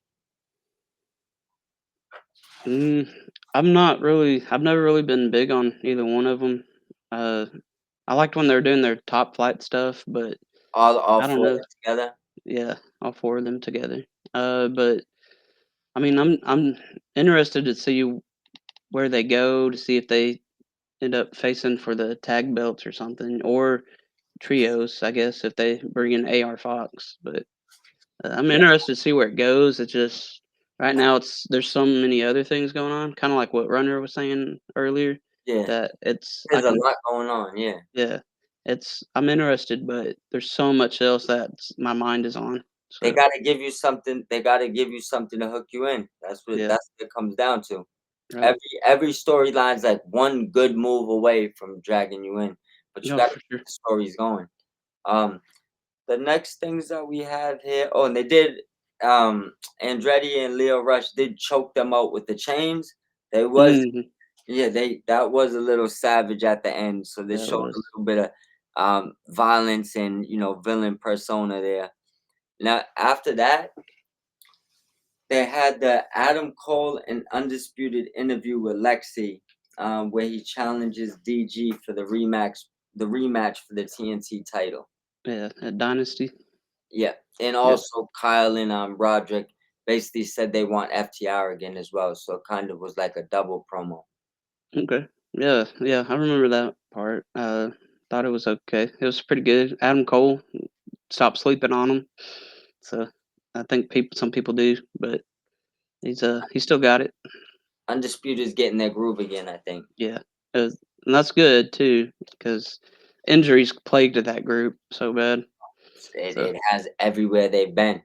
Mm, I'm not really. I've never really been big on either one of them. Uh, I liked when they were doing their top flight stuff, but All I don't four of know. them together? Yeah, all four of them together. But I mean, I'm interested to see where they go to see if they end up facing for the tag belts or something, or trios, I guess, if they bring in AR Fox. But I'm Yeah, interested to see where it goes. It's just right now there's so many other things going on, kind of like what Runner was saying earlier, yeah. that it's I There's a can lot going on, yeah. yeah, it's I'm interested, but there's so much else that my mind is on. They So gotta give you something. They gotta give you something to hook you in. yeah, That's what it comes down to. right. Every storyline's like one good move away from dragging you in, but you No, gotta for keep sure. the stories going. Um, the next things that we have here. Oh, and they did. Andretti and Leo Rush did choke them out with the chains. They was Hmm. Yeah, that was a little savage at the end. So they Yeah, it showed a was. little bit of violence and villain persona there. Now after that, they had the Adam Cole and Undisputed interview with Lexi, where he challenges DG for the rematch for the TNT title. Yeah, at Dynasty. Yeah, and Yeah. also Kyle and Roderick basically said they want FTR again as well. So it kind of was like a double promo. Okay. Yeah, yeah, I remember that part. Thought it was okay. It was pretty good. Adam Cole, stop sleeping on him. So I think some people do, but he still got it. Undisputed is getting their groove again, I think. Yeah, and that's good too because injuries plagued that group so bad. It, So it has everywhere they've been.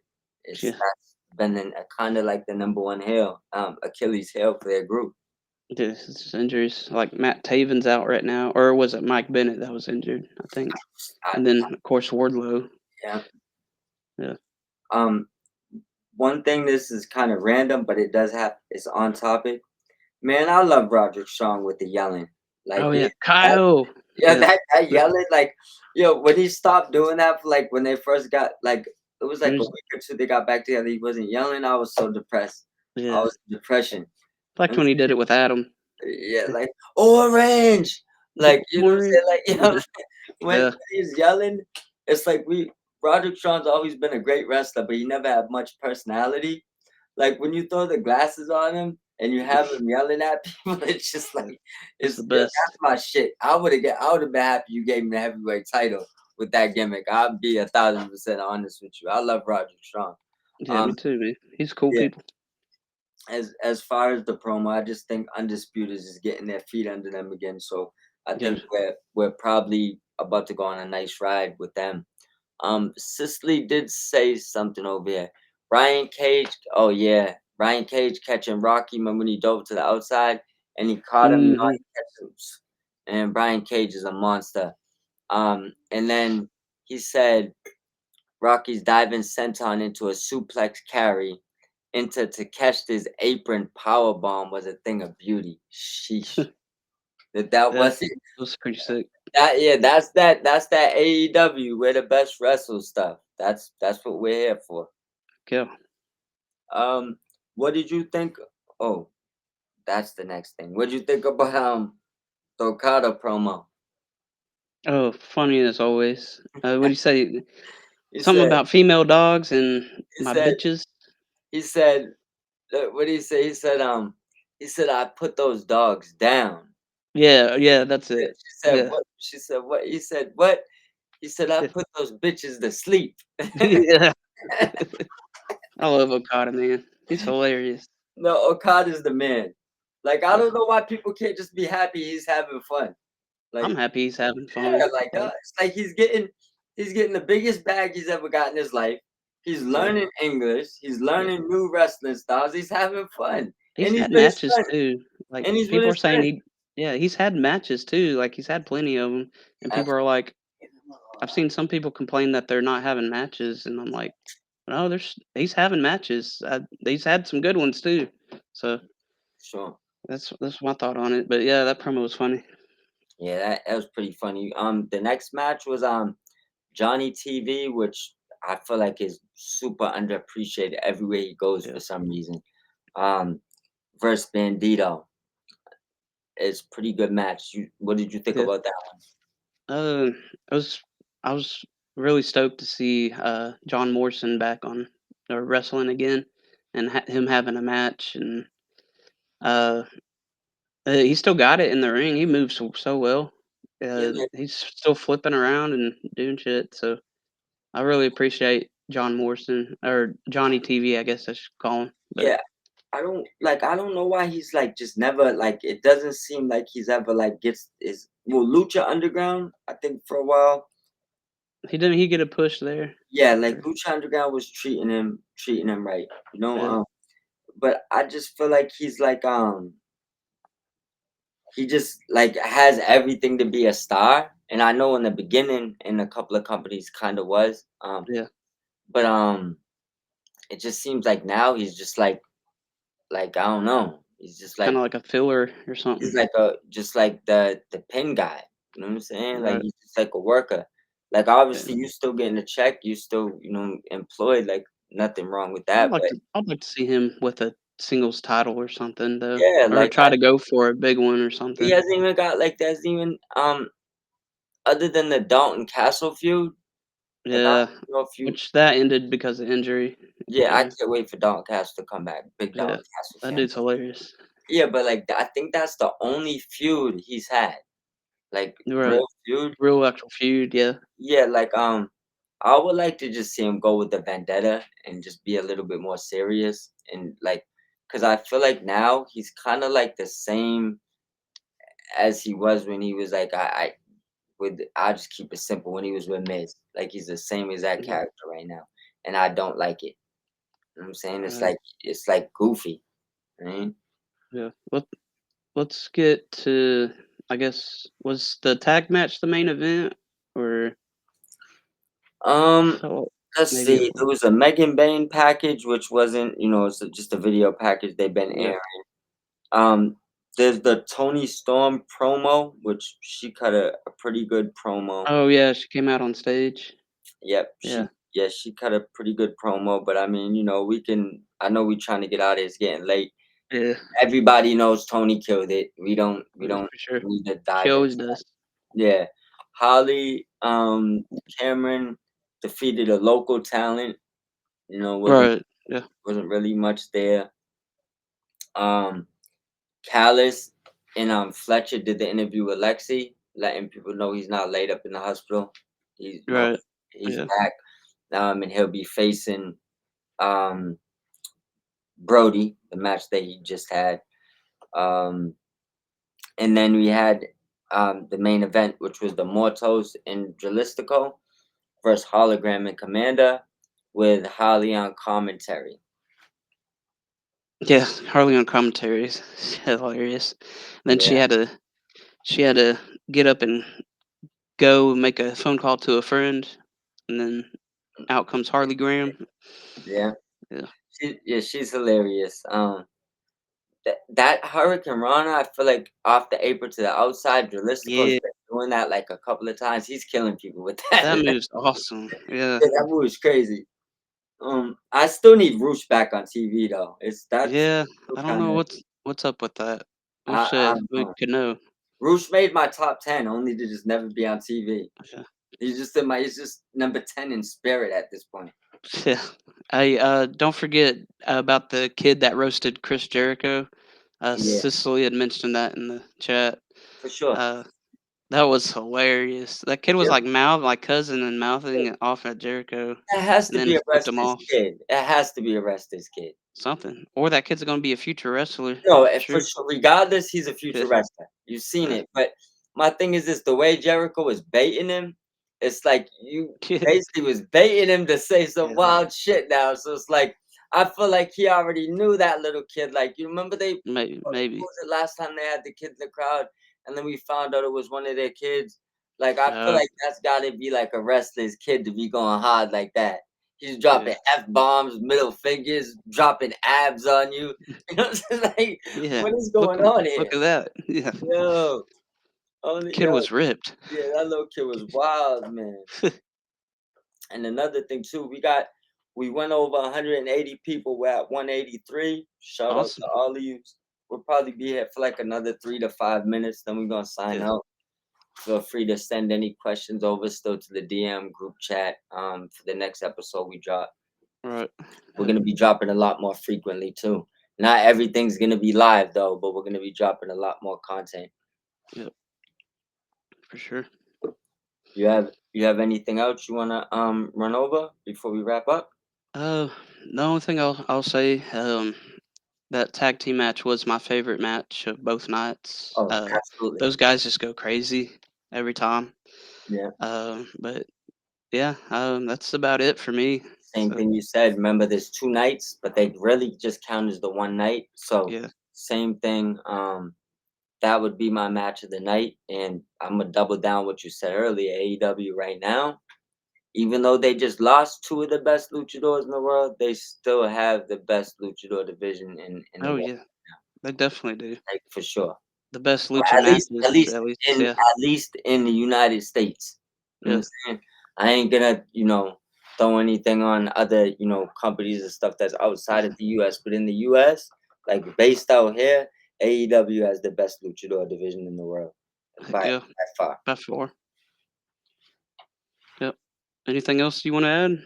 yeah, That's been kind of like the number one heel, Achilles heel for their group. it's just injuries. Like Matt Taven's out right now, or was it Mike Bennett that was injured? I think, I, and then of course Wardlow. yeah. Yeah. Um, One thing, this is kind of random, but it's on topic. Man, I love Roderick Strong with the yelling. Like Oh he, yeah, that, Kyle. yeah, Yeah. that yelling, like when he stopped doing that for like when they first got like it was like a There's week or two they got back together. He wasn't yelling. I was so depressed. I yeah. was in depression. Liked when he did it with Adam. Yeah, like orange. Like you know what I'm Orange. saying? Like when Yeah. he's yelling, it's like Roderick Strong's always been a great wrestler, but he never had much personality. Like when you throw the glasses on him and you have him yelling at people, it's just Yeah. like It's the that's best. my shit. I would have been happy you gave me the heavyweight title with that gimmick. I'd be 1,000% honest with you. I love Roderick Strong. Yeah, me Um, too, man. He's cool yeah, people. as far as the promo, I just think Undisputed is getting their feet under them again. So I Yeah. think we're probably about to go on a nice ride with them. Cicely did say something over here. Brian Cage, oh yeah, Brian Cage catching Rocky. Remember when he dove to the outside and he caught him? Hmm. He catch him. And Brian Cage is a monster. And then he said Rocky's diving senton into a suplex carry into Takeshita's apron powerbomb was a thing of beauty. Sheesh. That Yeah, was it. it was pretty sick. That's that AEW. We're the best wrestle stuff. That's what we're here for. Yeah. Um, what did you think? Oh, that's the next thing. What did you think about the Okada promo? Oh, funny as always. What do you say? He Something said about female dogs and he my said bitches. he said what did he say? He said I put those dogs down. Yeah, that's Yeah, it. she said Yeah. what? She said what? He said what? He said I put those bitches to sleep. Yeah. I love Okada, man. He's hilarious. No, Okada's the man. Like I Yeah. don't know why people can't just be happy he's having fun. I'm Like happy he's having yeah, fun. like Like, it's like he's getting the biggest bag he's ever got in his life. He's yeah. learning English. He's Yeah. learning new wrestling styles. He's having fun, He's and he's had with his matches friends. too. Like, And he's with people are his saying friends. he's had matches too. Like, he's had plenty of them, and people are like, I've seen some people complain that they're not having matches, and I'm like, no, he's having matches. He's had some good ones too. So Sure. that's my thought on it. But yeah, that promo was funny. Yeah, that was pretty funny. The next match was Johnny TV, which I feel like is super underappreciated everywhere he goes Yeah, for some reason. Um, versus Bandito. It's pretty good match. What did you think yeah. about that? Uh, I was I was really stoked to see John Morrison back on or wrestling again, and him having a match, and uh, he still got it in the ring. He moves so well. Yeah, like, He's still flipping around and doing shit. So I really appreciate John Morrison or Johnny TV, I guess I should call him. But yeah. I don't know why he's like just never like it doesn't seem like he's ever like gets is well Lucha Underground, I think for a while. he get a push there? Yeah, like Or, Lucha Underground was treating him right. yeah, But I just feel like he's like he just like has everything to be a star. And I know in the beginning in a couple of companies kind of was. yeah, But it just seems like now he's just like I don't know. He's just kind like of like a filler or something. he's like a just like the pin guy. You know what I'm saying? Like Right. he's just like a worker. Like Yeah. obviously you still getting a check, you still, employed, like nothing wrong with that. But I'd like to see him with a singles title or something though, yeah, or like try to go for a big one or he something. hasn't even got like there's even other than the Dalton Castle feud, like I Yeah, don't know if you which that ended because of injury. yeah, I Uh, can't wait for Dalton Castle to come back. Big yeah, Dalton Castle that fan. dude's hilarious. Yeah, but like I think that's the only feud he's had. Like Right, real feud. real actual feud. Yeah, Yeah, like I would like to just see him go with the vendetta and just be a little bit more serious and like because I feel like now he's kind of like the same as he was when he was like I'll just keep it simple when he was with Miz. Like he's the same exact yeah, character right now, and I don't like it. You know what I'm saying right, it's like goofy, right? yeah. Let's get to. I guess was the tag match the main event, or I Um, felt let's maybe it see. was. There was a Megan Bain package, which wasn't, it's just a video package they've been Yeah. airing. Um, there's the Tony Storm promo, which she cut a pretty good promo. Oh yeah, she came out on stage. Yep, Yeah, she cut a pretty good promo. But I mean, we can. I know we trying to get out of here. It's getting late. yeah, Everybody knows Tony killed it. We don't for sure. need to She dive into. always does. Yeah, Holly Cameron defeated a local talent. Wasn't Right. Yeah. wasn't really much there. Um, Callis and Fletcher did the interview with Lexi, letting people know he's not laid up in the hospital. He's Right. he's Yeah. back. And he'll be facing um Brody, the match that he just had. Um, and then we had the main event, which was the Mortos and Jalistico versus Hologram and Commander with Holly on commentary. Yeah. Harley on commentaries. Hilarious. Then Yeah, she had to get up and go make a phone call to a friend, and then Out comes Harley Graham. Yeah. Yeah. She's hilarious. That Hurricane Rana, I feel like off the apron to the outside, Jalisco's Yeah, been doing that like a couple of times. He's killing people with that. that move's awesome. Yeah. Yeah, that move is crazy. I still need Roosh back on TV though. It's that's Yeah, still I don't kind know of what's up with that. I Wish I don't we know. could know. Roosh made my top 10 only to just never be on TV. Yeah. He's just number 10 in spirit at this point. Yeah. Hey, don't forget about the kid that roasted Chris Jericho. Yeah, Cicely had mentioned that in the chat. for sure. Uh, that was hilarious. That kid was Yep. like cousin and mouthing it off at Jericho, It has and to then be flipped him Arrested off. Kid. It has to be Arrested Kid. Something. Or that kid's gonna be a future wrestler. No, for Sure. sure. Regardless, he's a Yeah. future wrestler. You've seen Yeah. it. But my thing is this: the way Jericho was baiting him, it's like you Yeah. basically was baiting him to say some Yeah. wild shit now. So it's like I feel like he already knew that little kid. Like you remember what Maybe. was it last time they had the kids in the crowd, and then we found out it was one of their kids. Like I feel Uh, like that's got to be like a wrestler's kid to be going hard like that. He's yeah. dropping f bombs, middle fingers, dropping abs on you. You know what I'm saying? Like, Yeah. what is going on Look here? at that. Yeah. Yo, only Kid yo, was ripped. yeah, that little kid was wild, man. And another thing too, we went over 180 people. We're at 183. Shout out to Awesome. all of you. We'll probably be here for like another 3 to 5 minutes. Then we're gonna sign Yeah. out. Feel free to send any questions over still to the DM group chat. For the next episode we drop. Right. We're gonna be dropping a lot more frequently too. Not everything's gonna be live though, but we're gonna be dropping a lot more content. Yep. For sure. You have anything else you wanna run over before we wrap up? Uh, the only thing I'll say, that tag team match was my favorite match of both nights. Oh, absolutely. Those guys just go crazy every time. Yeah. But yeah, that's about it for me. Same So thing you said. Remember, there's 2 nights, but they really just count as the one night. So yeah, same thing. That would be my match of the night, and I'm gonna double down what you said earlier. AEW right now, even though they just lost two of the best luchadors in the world, they still have the best luchador division in the oh world, yeah, they definitely do. like for sure. The best Or lucha matches, at least. Yeah, at least in the United States. You know what yeah, I'm saying? I ain't gonna, throw anything on other, companies and stuff that's outside yeah. of the US. But in the US, like based out here, AEW has the best luchador division in the world. Heck By yeah, far. by far. Yep. Anything else you want to add?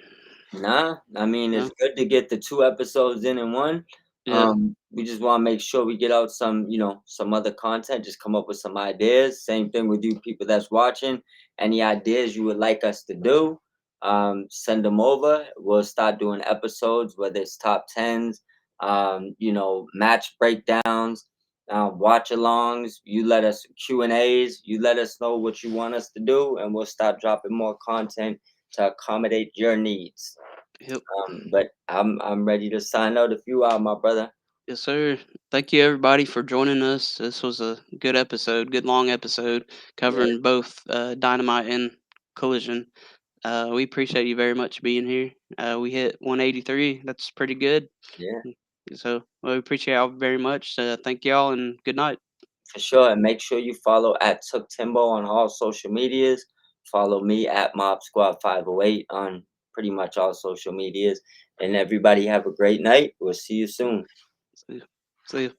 Nah, I mean No. it's good to get the 2 episodes in one. Yeah. We just want to make sure we get out some, some other content. Just come up with some ideas. Same thing with you people that's watching. Any ideas you would like us to do, send them over. We'll start doing episodes, whether it's top tens, match breakdowns, watch alongs. You let us Q&As. You let us know what you want us to do, and we'll start dropping more content to accommodate your needs. Yep. But I'm ready to sign out if you are, my brother. Yes, sir. Thank you, everybody, for joining us. This was a good episode, good long episode, Yeah, covering both Dynamite and Collision. We appreciate you very much being here. We hit 183. That's pretty good. yeah, So we appreciate y'all very much. Thank y'all and good night. for sure. And make sure you follow at Took Timbo on all social medias. Follow me at Mob Squad 508 on pretty much all social medias. And everybody have a great night. We'll see you soon. See ya. See ya.